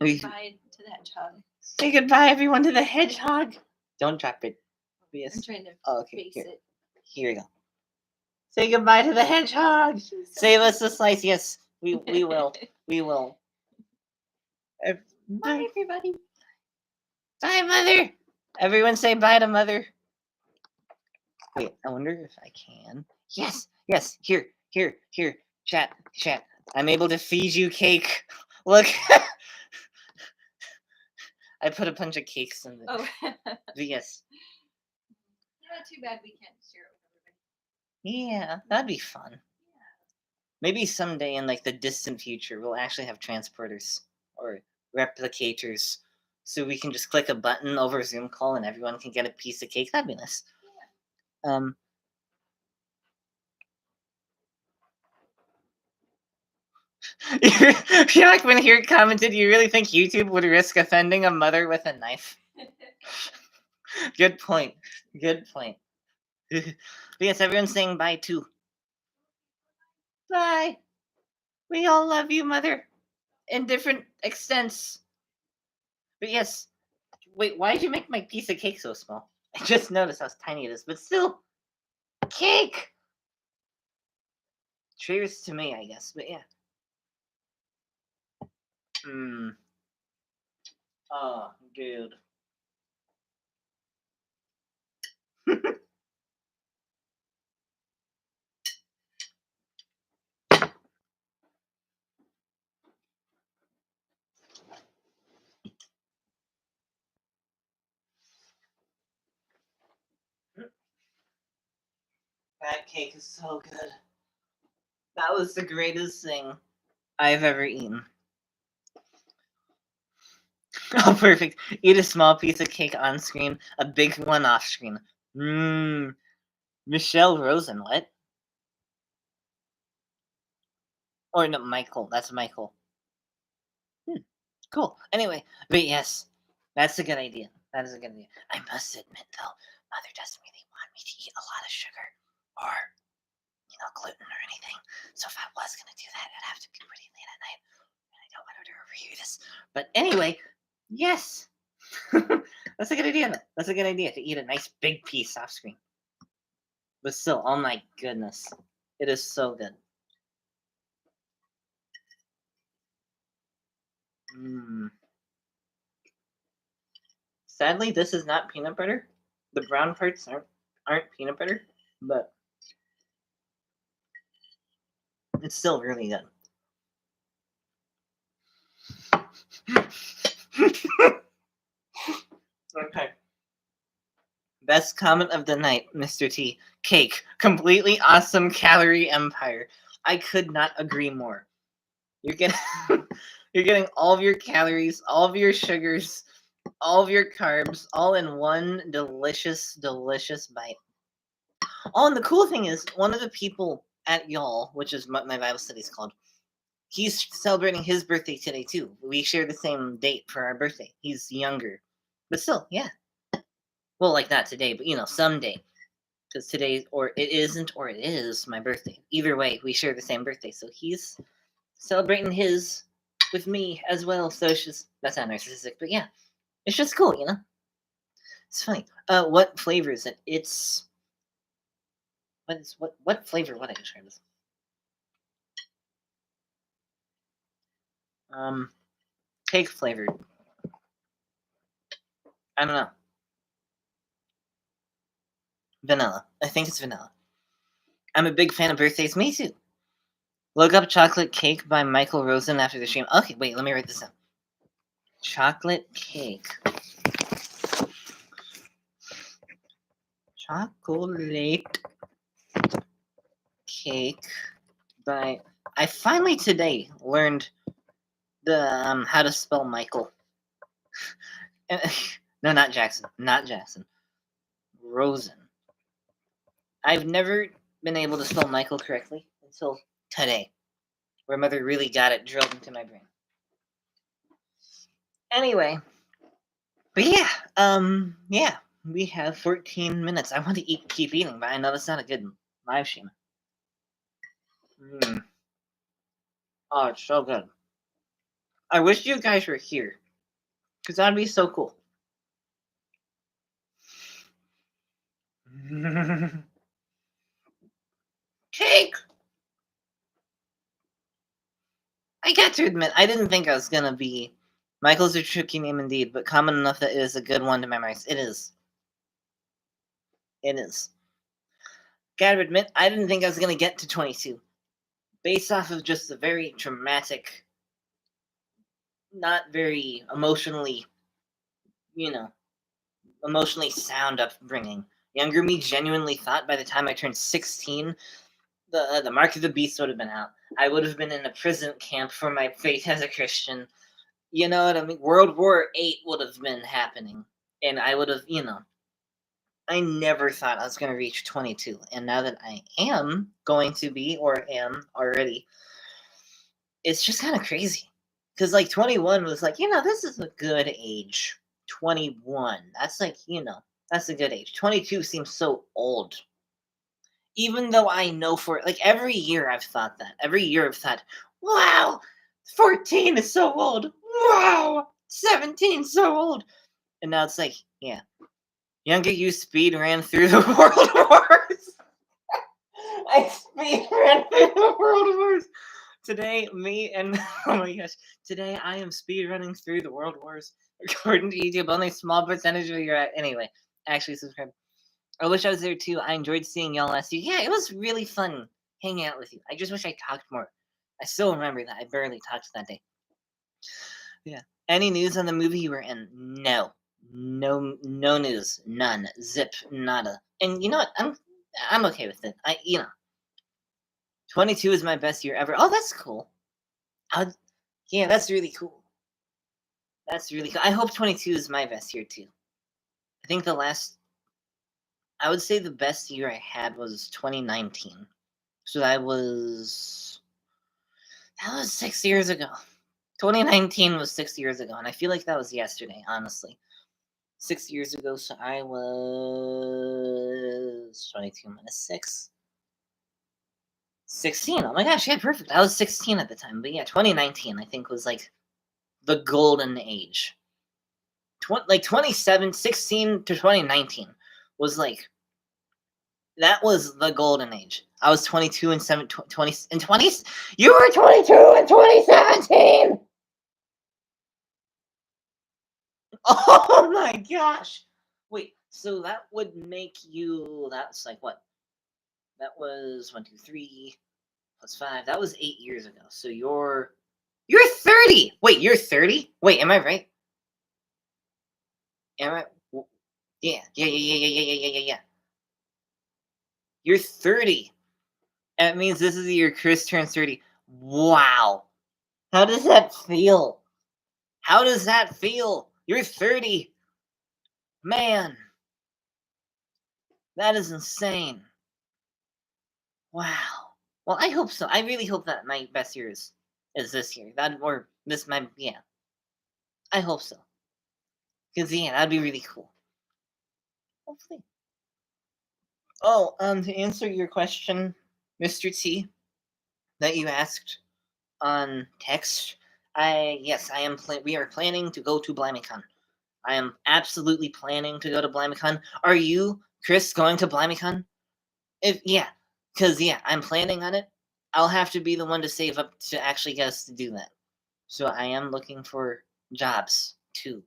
Goodbye to the hedgehog. Say goodbye, everyone, to the hedgehog. Don't drop it. Yes. I'm trying to okay, face it. Here we go. Say goodbye to the hedgehog. Save us a slice. Yes, we will. We will. Bye, everybody. Bye, Mother. Everyone say bye to Mother. Wait, I wonder if I can. Yes. Here. Chat. I'm able to feed you cake. Look. I put a bunch of cakes in there. Oh. But yes. Not too bad we can't share it with everybody. Yeah, that'd be fun. Yeah. Maybe someday in like the distant future, we'll actually have transporters or replicators, so we can just click a button over a Zoom call and everyone can get a piece of cake. That'd be nice. Yeah. Yakman here commented, "You really think YouTube would risk offending a mother with a knife?" Good point. But yes, everyone's saying bye too. Bye. We all love you, Mother, in different extents. But yes, wait, why did you make my piece of cake so small? I just noticed how tiny it is, but still, cake. Cheers to me, I guess. But yeah. Oh, dude. That cake is so good. That was the greatest thing I've ever eaten. Oh, perfect. Eat a small piece of cake on screen, a big one off screen. Michelle Rosen, what? Or no, Michael. That's Michael. Cool. Anyway, but yes, that's a good idea. That is a good idea. I must admit, though, Mother doesn't really want me to eat a lot of sugar or, gluten or anything. So if I was going to do that, it'd have to be pretty late at night. And I don't want her to overhear this. But anyway, yes. That's a good idea. That's a good idea to eat a nice big piece off screen. But still, oh my goodness. It is so good. Sadly, this is not peanut butter. The brown parts aren't peanut butter, but it's still really good. Okay. Best comment of the night, Mr. T. Cake. Completely awesome calorie empire. I could not agree more. You're getting you're getting all of your calories, all of your sugars, all of your carbs, all in one delicious, delicious bite. Oh, and the cool thing is, one of the people at Y'all, which is what my Bible study is called, he's celebrating his birthday today too. We share the same date for our birthday. He's younger, but still, yeah. Well, like not today, but someday. Because today, or it isn't, or it is my birthday. Either way, we share the same birthday. So he's celebrating his with me as well. So it's just, that's not narcissistic, but yeah, it's just cool, It's funny. What flavor is it? It's what flavor? What I describe this? Cake flavored. I don't know. Vanilla. I think it's vanilla. I'm a big fan of birthdays. Me too. Look up Chocolate Cake by Michael Rosen after the stream. Okay, wait, let me write this down. Chocolate Cake. Chocolate Cake by... I finally today learned the how to spell Michael. No, not Jackson. Not Jackson. Rosen. I've never been able to spell Michael correctly until today, where Mother really got it drilled into my brain. Anyway, but yeah, we have 14 minutes. I want to keep eating, but I know that's not a good live stream. Oh, it's so good. I wish you guys were here, because that'd be so cool. Cake! I got to admit, I didn't think I was gonna be... Michael's a tricky name indeed, but common enough that it is a good one to memorize. It is. It is. Gotta admit, I didn't think I was gonna get to 22. Based off of just the very dramatic, not very emotionally sound upbringing. Younger me genuinely thought by the time I turned 16, the Mark of the Beast would have been out. I would have been in a prison camp for my faith as a Christian. You know what I mean? World War VIII would have been happening. And I would have, I never thought I was going to reach 22. And now that I am going to be, or am already, it's just kind of crazy. Because, 21 was like, this is a good age. 21. That's that's a good age. 22 seems so old. Even though I know every year I've thought that. Every year I've thought, wow, 14 is so old. Wow, 17 so old. And now it's like, yeah. Younger you speed ran through the World Wars. I speed ran through the World Wars. Today, oh my gosh, today I am speed running through the World Wars. According to YouTube, only a small percentage of you are anyway. Actually, subscribe. I wish I was there too. I enjoyed seeing y'all last year. Yeah, it was really fun hanging out with you. I just wish I talked more. I still remember that I barely talked that day. Yeah. Any news on the movie you were in? No news. None. Zip. Nada. And you know what? I'm okay with it. 22 is my best year ever. Oh, that's cool. Yeah, that's really cool. That's really cool. I hope 22 is my best year too. I think I would say the best year I had was 2019. So that was 6 years ago. 2019 was 6 years ago, and I feel like that was yesterday, honestly. 6 years ago, so I was 22 minus 6. 16. Oh my gosh, yeah, perfect. I was 16 at the time. But yeah, 2019, I think, was the golden age. 16 to 2019 was that was the golden age. I was 22 and 20 and 20. You were 22 in 2017. Oh my gosh! Wait, so that would make you... That's what? That was 1, 2, 3 plus 5. That was 8 years ago. So you're You're 30! Wait, you're 30? Wait, am I right? Am I? Yeah, yeah, yeah, yeah, yeah, yeah, yeah, yeah, yeah. You're 30. That means this is the year Chris turns 30. Wow. How does that feel? How does that feel? You're 30. Man, that is insane. Wow. Well, I hope so. I really hope that my best year is this year. That or this my yeah. I hope so. Cause yeah, that'd be really cool. Hopefully. Oh, to answer your question, Mr. T, that you asked on text, yes, I am. We are planning to go to BlimeyCon. I am absolutely planning to go to BlimeyCon. Are you, Chris, going to BlimeyCon? If yeah, cause yeah, I'm planning on it. I'll have to be the one to save up to actually get us to do that. So I am looking for jobs too,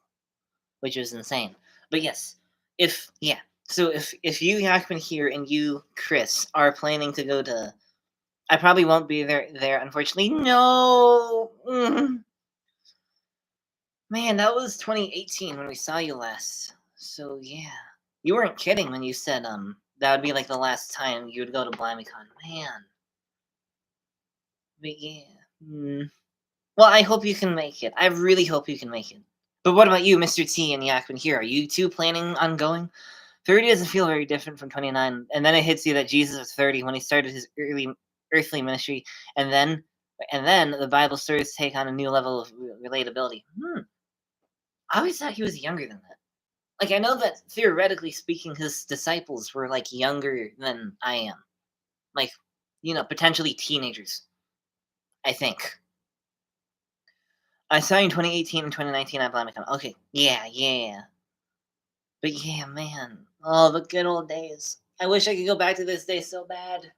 which is insane. But yes, if yeah, so if you Yakman here and you Chris are planning to go to, I probably won't be there unfortunately. No, man, that was 2018 when we saw you last. So yeah, you weren't kidding when you said that would be like the last time you would go to BlimeyCon. Man, but yeah. Well, I hope you can make it. I really hope you can make it. But what about you, Mr. T and Yakman here? Are you two planning on going? 30 doesn't feel very different from 29, and then it hits you that Jesus was 30 when he started his earthly ministry, and then the Bible starts to take on a new level of relatability. I always thought he was younger than that. Like, I know that theoretically speaking, his disciples were like younger than I am, like, potentially teenagers. I think. I saw you in 2018 and 2019 at BlimeyCon. Okay, yeah. But yeah, man. Oh, the good old days. I wish I could go back to this day so bad.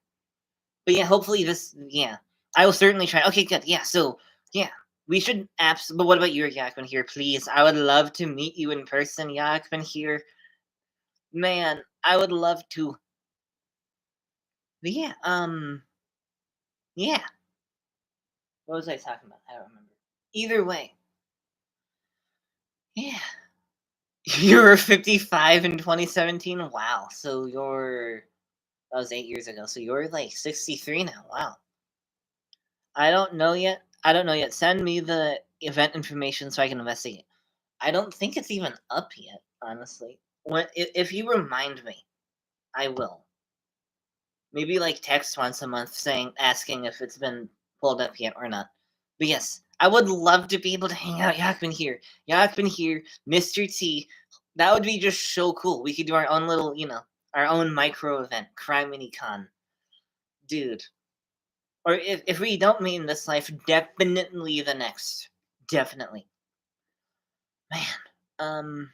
But yeah, hopefully yeah. I will certainly try. Okay, good. Yeah, so, yeah. We should but what about you, Yakman here, please? I would love to meet you in person, Yakman here. Man, I would love to. But yeah, yeah. What was I talking about? I don't remember. Either way. Yeah. You were 55 in 2017? Wow. So that was 8 years ago. So you're like 63 now. Wow. I don't know yet. Send me the event information so I can investigate. I don't think it's even up yet, honestly. If you remind me, I will. Maybe like text once a month asking if it's been pulled up yet or not. But yes, I would love to be able to hang out. Yakman here, Mr. T. That would be just so cool. We could do our own little, our own micro event, Crime Mini Con, dude. Or if we don't meet in this life, definitely the next. Definitely. Man.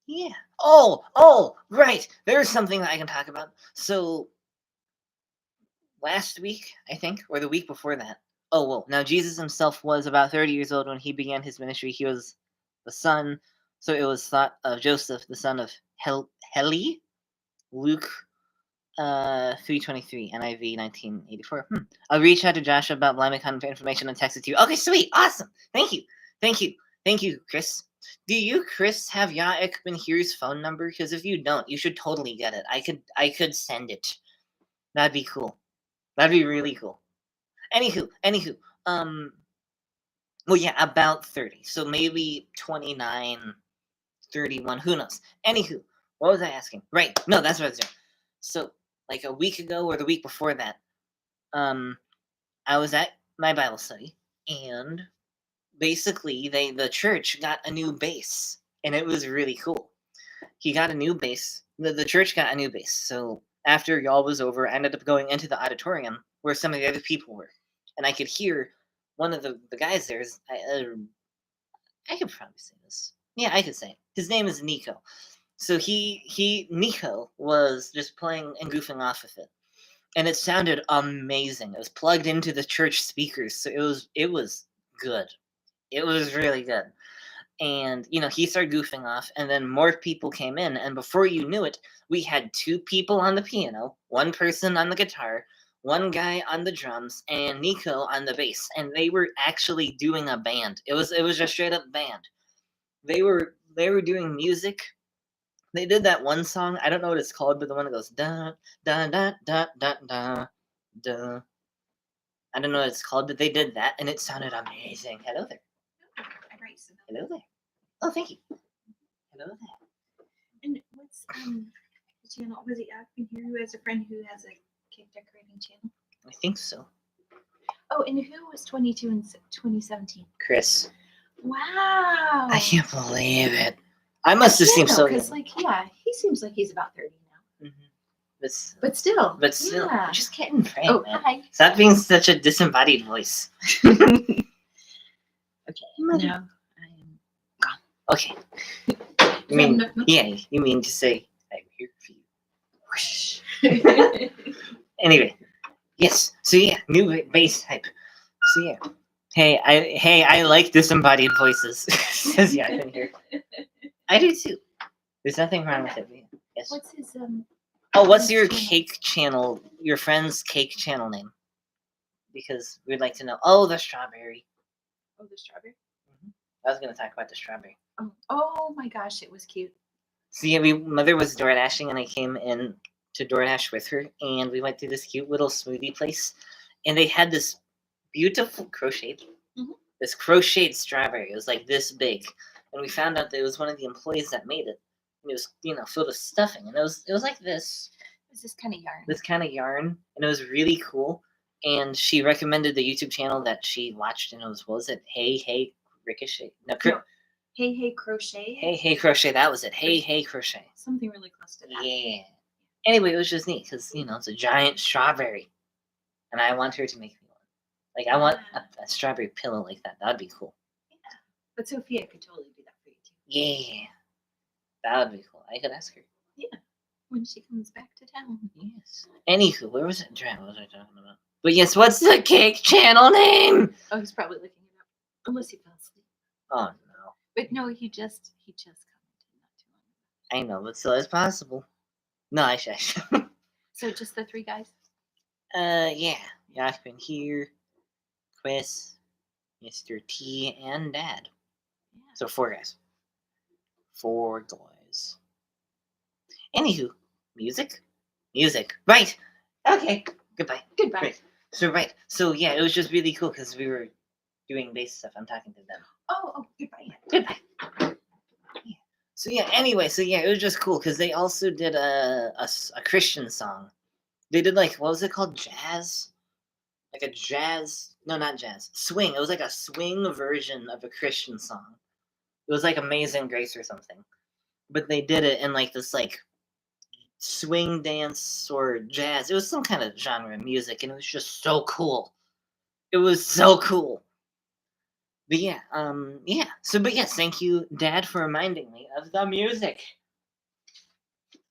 Yeah. Oh, right. There's something that I can talk about. So last week, I think, or the week before that. Oh, well, now Jesus himself was about 30 years old when he began his ministry. He was the son, so it was thought of Joseph, the son of Heli, Luke 3:23, NIV 1984. I'll reach out to Joshua about BlimeyCon for information and text it to you. Okay, sweet, awesome. Thank you, Chris. Do you, Chris, have Yakman here's phone number? Because if you don't, you should totally get it. I could send it. That'd be cool. That'd be really cool. Anywho, well, yeah, about 30. So maybe 29, 31, who knows? Anywho, what was I asking? Right, no, that's what I was doing. So, like a week ago or the week before that, I was at my Bible study, and basically, the church got a new bass, and it was really cool. He got a new bass. The church got a new bass. So after y'all was over, I ended up going into the auditorium where some of the other people were, and I could hear one of the guys there. I could probably say this. Yeah, I could say it. His name is Nico. So Nico was just playing and goofing off with it, and it sounded amazing. It was plugged into the church speakers, so it was good. It was really good. And he started goofing off, and then more people came in, and before you knew it, we had two people on the piano, one person on the guitar, one guy on the drums, and Nico on the bass, and they were actually doing a band. It was just straight up band. They were doing music. They did that one song. I don't know what it's called, but the one that goes da da da da da da da. I don't know what it's called, but they did that, and it sounded amazing. Hello there. I write some. Hello there. Oh, thank you. Hello there. And what's the channel? Was it Acting here who has a friend who has a cake decorating channel? I think so. Oh, and who was 22 in 2017? Chris. Wow. I can't believe it. I must have seemed so young. Because, like, yeah, he seems like he's about 30 now. Mm-hmm. But still. Yeah. Just getting framed, Oh, man. hi. Stop being such a disembodied voice. Okay. Now I am gone. Okay. You mean, yeah, you mean to say, I'm here for you. Whoosh. Anyway, yes. So yeah, new bass type. So yeah. Hey, I like disembodied voices. Says yeah, I can hear. I do too. There's nothing wrong with it. Yes. What's his Oh, what's your channel? cake channel? Your friend's cake channel name? Because we'd like to know. Oh, the strawberry. Oh, the strawberry. I was gonna talk about the strawberry. Oh my gosh, it was cute. So yeah, mother was door dashing, and I came in to DoorDash with her, and we went to this cute little smoothie place, and they had this beautiful crocheted, this crocheted strawberry. It was like this big, and we found out that it was one of the employees that made it. And it was, filled with stuffing, and it was like this. It was this kind of yarn. This kind of yarn, and it was really cool. And she recommended the YouTube channel that she watched, and it was, what was it? Hey Ricochet. No. Hey Crochet. Hey Crochet. That was it. Hey Crochet. Something really close to that. Yeah. Anyway, it was just neat because it's a giant strawberry, and I want her to make me one. Like I want a strawberry pillow like that. That'd be cool. Yeah. But Sophia could totally do that for you too. Yeah. That would be cool. I could ask her. Yeah. When she comes back to town. Yes. Anywho, where was it? What was I talking about? But yes, what's the cake channel name? Oh, he's probably looking it up. Unless he fell asleep. Oh no. But no, he just commented not too long ago. I know, but still, it's possible. No, I should. So just the three guys? Yeah. Yachman here, Chris, Mr. T, and Dad. Yeah. So 4 guys. 4 guys. Anywho, music. Right. Okay. Goodbye. Goodbye. Right. So yeah, it was just really cool because we were doing bass stuff. I'm talking to them. Oh, goodbye. Goodbye. Yeah. So yeah. Anyway, it was just cool because they also did a Christian song. They did what was it called? Jazz. Like a jazz. No, not jazz. Swing. It was like a swing version of a Christian song. It was like Amazing Grace or something. But they did it in this swing dance or jazz. It was some kind of genre of music, and it was just so cool. It was so cool. But yeah, yeah. So, but yes, thank you, Dad, for reminding me of the music.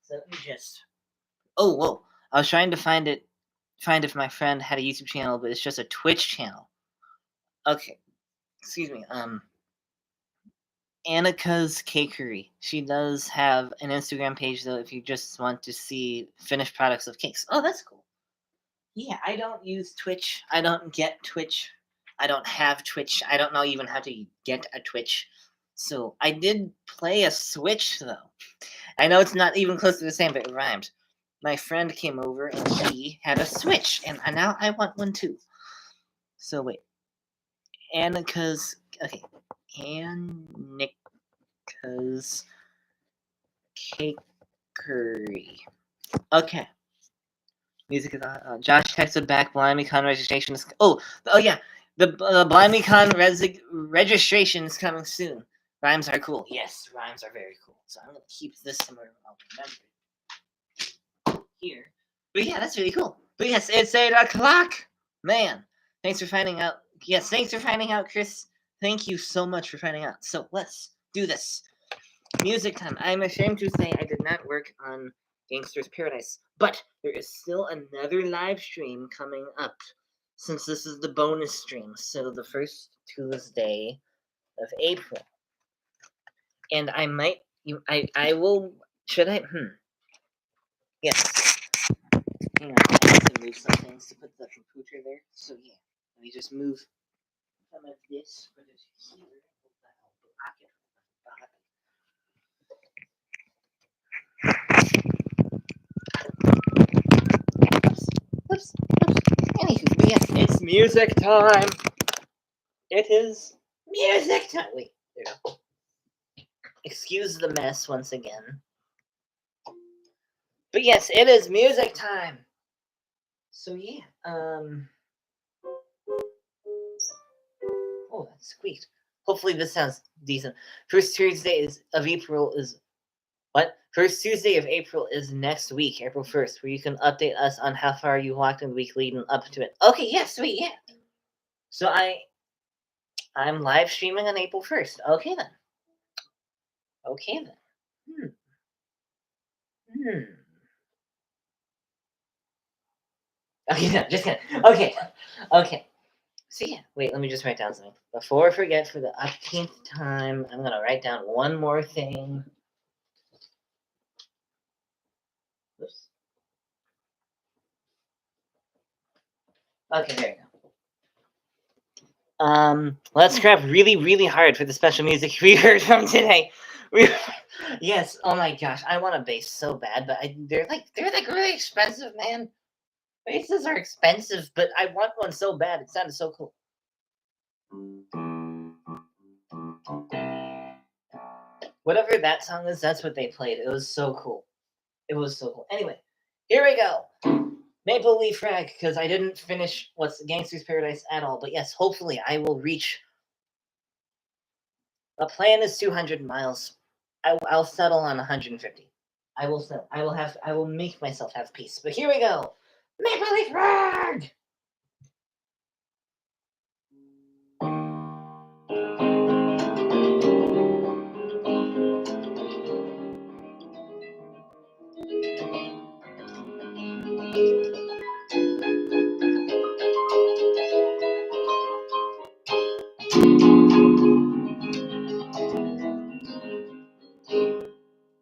So let me just. Oh, whoa! I was trying to find if my friend had a YouTube channel, but it's just a Twitch channel. Okay, excuse me. Annika's Cakery. She does have an Instagram page, though, if you just want to see finished products of cakes. Oh, that's cool. Yeah, I don't use Twitch. I don't get Twitch. I don't have Twitch. I don't know even how to get a Twitch. So I did play a Switch, though. I know it's not even close to the same, but it rhymed. My friend came over, and he had a Switch, and now I want one, too. So, wait. Annika's... Okay. Annika's Cakery. Okay. Music is on. Josh texted back. BlimeyCon registration is. Oh yeah. The BlimeyCon registration is coming soon. Rhymes are cool. Yes, rhymes are very cool. So I'm gonna keep this somewhere I'll remember here. But yeah, that's really cool. But yes, it's 8:00. Man, thanks for finding out. Yes, thanks for finding out, Chris. Thank you so much for finding out. So let's do this. Music time. I'm ashamed to say I did not work on Gangster's Paradise, but there is still another live stream coming up since this is the bonus stream. So the first Tuesday of April. And I might, I will, should I? Yes. Hang on, I have to move some things to put center there. So yeah, let me just move some of this for this here. Block it from the bottom. Oops. Anywho, but yes, it's music time. It is music time. Wait, there we go. Excuse the mess once again. But yes, it is music time. So yeah, oh, that squeaked. Hopefully this sounds decent. First Tuesday of April is what? First Tuesday of April is next week, April 1st, where you can update us on how far you walked in the week leading up to it. Okay, yeah, sweet, yeah. So I'm live streaming on April 1st. Okay then. Okay, no, just kidding. Okay. So yeah, wait, let me just write down something. Before I forget, for the 18th time, I'm gonna write down one more thing. Oops. Okay, there you go. Let's scrap really, really hard for the special music we heard from today. Yes, oh my gosh, I want a bass so bad, but they're like really expensive, man. Basses are expensive, but I want one so bad. It sounded so cool. Whatever that song is, that's what they played. It was so cool. Anyway, here we go. Maple Leaf Rag, because I didn't finish what's Gangster's Paradise at all. But yes, hopefully I will reach. The plan is 200 miles. I'll settle on 150. I will settle. I will make myself have peace. But here we go. Maple Leaf Rag.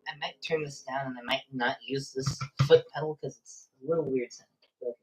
I might turn this down and I might not use this foot pedal because it's a little weird sound. Okay.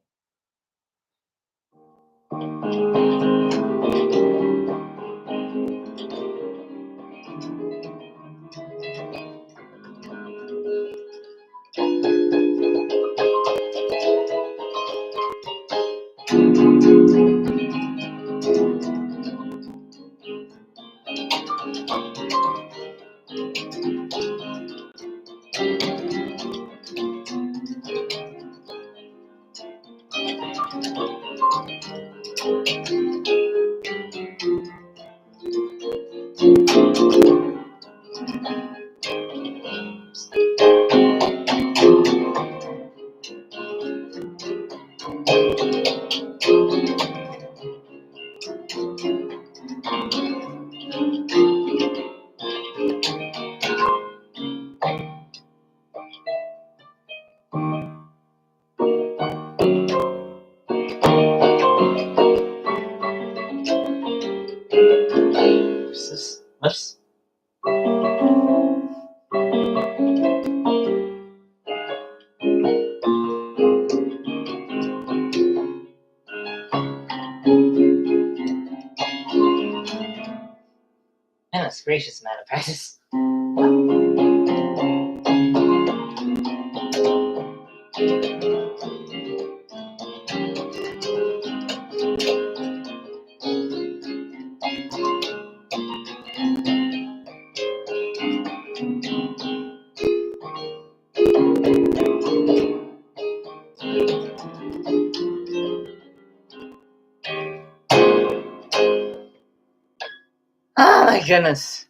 Whoops. Goodness gracious, I'm out of practice. Oh my goodness.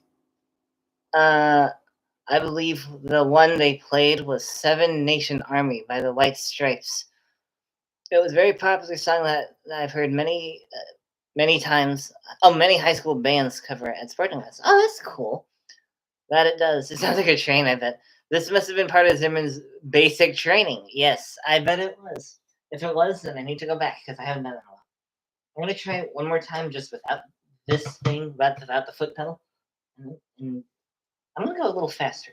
I believe the one they played was Seven Nation Army by the White Stripes. It was a very popular song that I've heard many times. Oh, many high school bands cover it at sporting events. Oh, that's cool. That it does. It sounds like a train, I bet. This must have been part of Zimmerman's basic training. Yes, I bet it was. If it was, then I need to go back because I haven't done it in a while. I'm going to try it one more time just without this thing, without the foot pedal. And I'm going to go a little faster.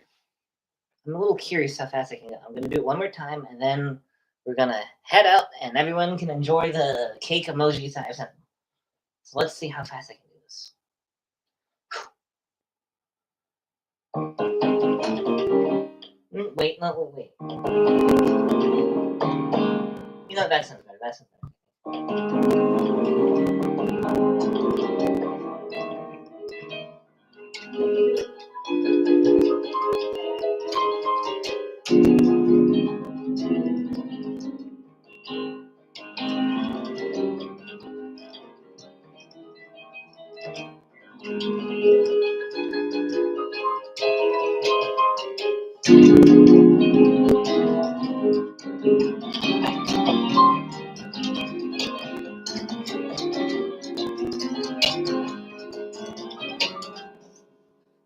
I'm a little curious how fast I can go. I'm going to do it one more time, and then we're gonna head out, and everyone can enjoy the cake emojis that I've sent them. So let's see how fast I can do this. Wait, no, wait. You know, that sounds better. That sounds better.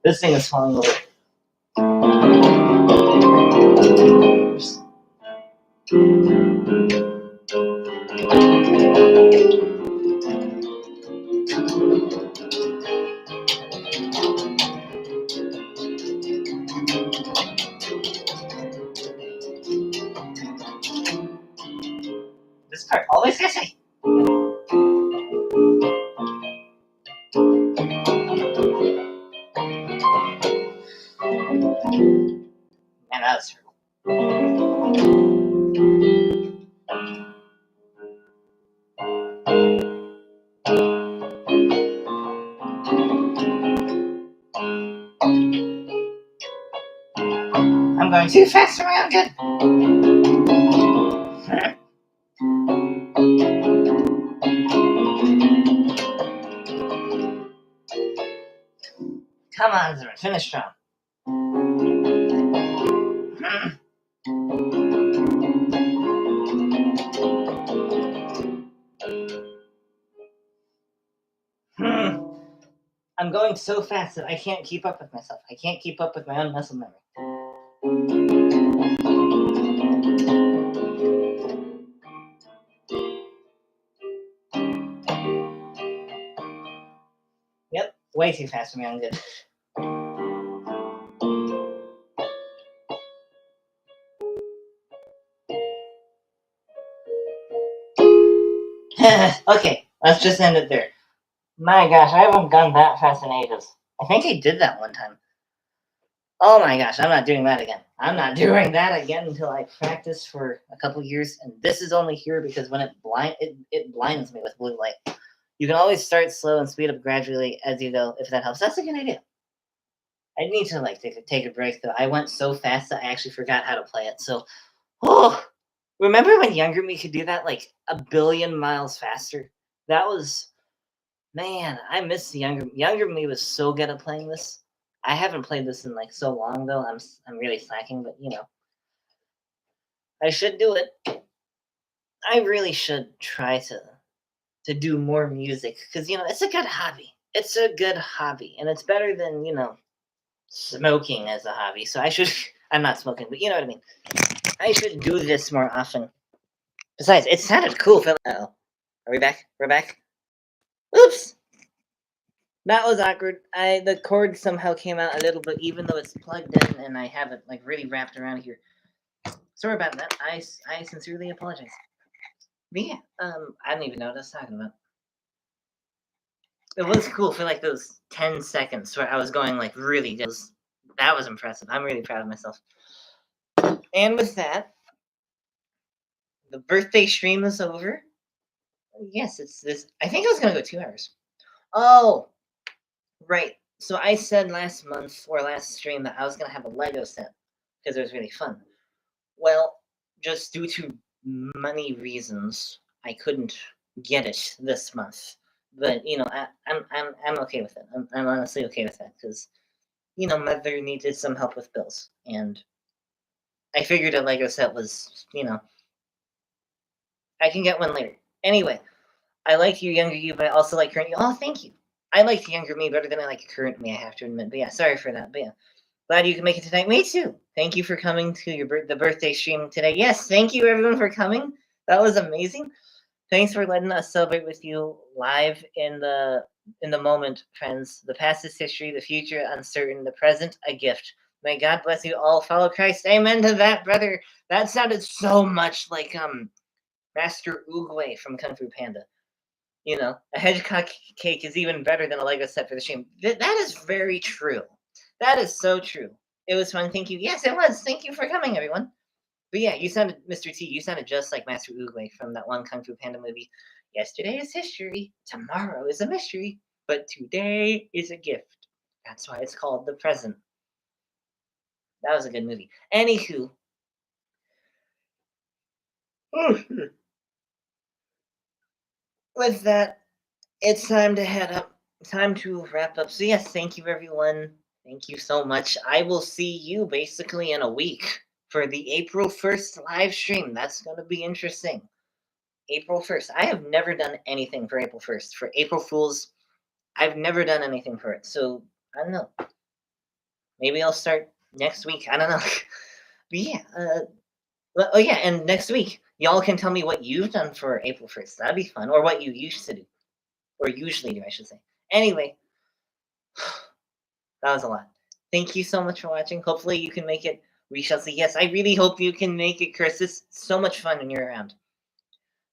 This thing is falling over. This part always gets me. Man, that was terrible. I'm going too fast for my own good. Come on, Zimmer, finish strong. I'm going so fast that I can't keep up with myself. I can't keep up with my own muscle memory. Yep, way too fast for my own good. Okay, let's just end it there. My gosh, I haven't gone that fast in ages. I think I did that one time. Oh my gosh, I'm not doing that again. I'm not doing that again until I practice for a couple years. And this is only here because when it blinds me with blue light. You can always start slow and speed up gradually as you go, if that helps. That's a good idea. I need to like take a break though. I went so fast that I actually forgot how to play it. So, remember when younger me could do that like a billion miles faster? That was, man. I miss the younger me was so good at playing this. I haven't played this in like so long though. I'm really slacking, but you know, I should do it. I really should try to do more music because you know it's a good hobby. It's a good hobby, and it's better than smoking as a hobby. So I should. I'm not smoking, but you know what I mean. I should do this more often. Besides, it sounded cool. Uh-oh. Are we back? We're back. Oops. That was awkward. The cord somehow came out a little bit, even though it's plugged in, and I have it like really wrapped around here. Sorry about that. I sincerely apologize. But yeah, I don't even know what I was talking about. It was cool for like those 10 seconds where I was going like really. That was impressive. I'm really proud of myself. And with that, the birthday stream is over. Yes, it's this. I think I was gonna go 2 hours. Oh, right. So I said last month or last stream that I was gonna have a Lego set because it was really fun. Well, just due to money reasons, I couldn't get it this month. But you know, I'm okay with it. I'm honestly okay with that because you know, mother needed some help with bills, and I figured a Lego set was I can get one later. Anyway, I like you, younger you, but I also like current you. Oh, thank you. I like the younger me better than I like current me, I have to admit. But yeah, sorry for that. But yeah, glad you can make it tonight. Me too. Thank you for coming to the birthday stream today. Yes, thank you everyone for coming. That was amazing. Thanks for letting us celebrate with you live in the moment, friends. The past is history, the future uncertain, the present a gift. May God bless you all, follow Christ. Amen to that, brother. That sounded so much like Master Oogway from Kung Fu Panda. You know, a hedgehog cake is even better than a Lego set for the stream. That is very true. That is so true. It was fun. Thank you. Yes, it was. Thank you for coming, everyone. But yeah, you sounded, Mr. T, you sounded just like Master Oogway from that one Kung Fu Panda movie. Yesterday is history, tomorrow is a mystery, but today is a gift. That's why it's called the present. That was a good movie. Anywho. With that, it's time to head up. Time to wrap up. So yes, thank you everyone. Thank you so much. I will see you basically in a week for the April 1st live stream. That's going to be interesting. April 1st. I have never done anything for April 1st. For April Fools, I've never done anything for it. So, I don't know. Maybe I'll start next week. I don't know. But yeah, oh yeah, and next week, y'all can tell me what you've done for April 1st. That'd be fun. Or what you used to do. Or usually do, I should say. Anyway, that was a lot. Thank you so much for watching. Hopefully you can make it. We shall see. Yes, I really hope you can make it, Chris. It's so much fun when you're around.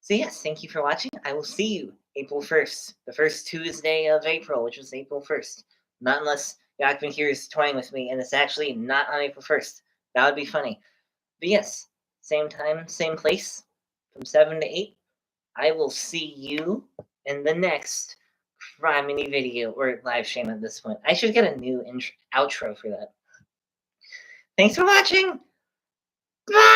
So yes, thank you for watching. I will see you April 1st, the first Tuesday of April, which was April 1st. Not unless Yakman here is toying with me and it's actually not on April 1st. That would be funny. But yes, same time, same place, from 7 to 8. I will see you in the next Criminy video or live stream at this point. I should get a new outro for that. Thanks for watching. Bye!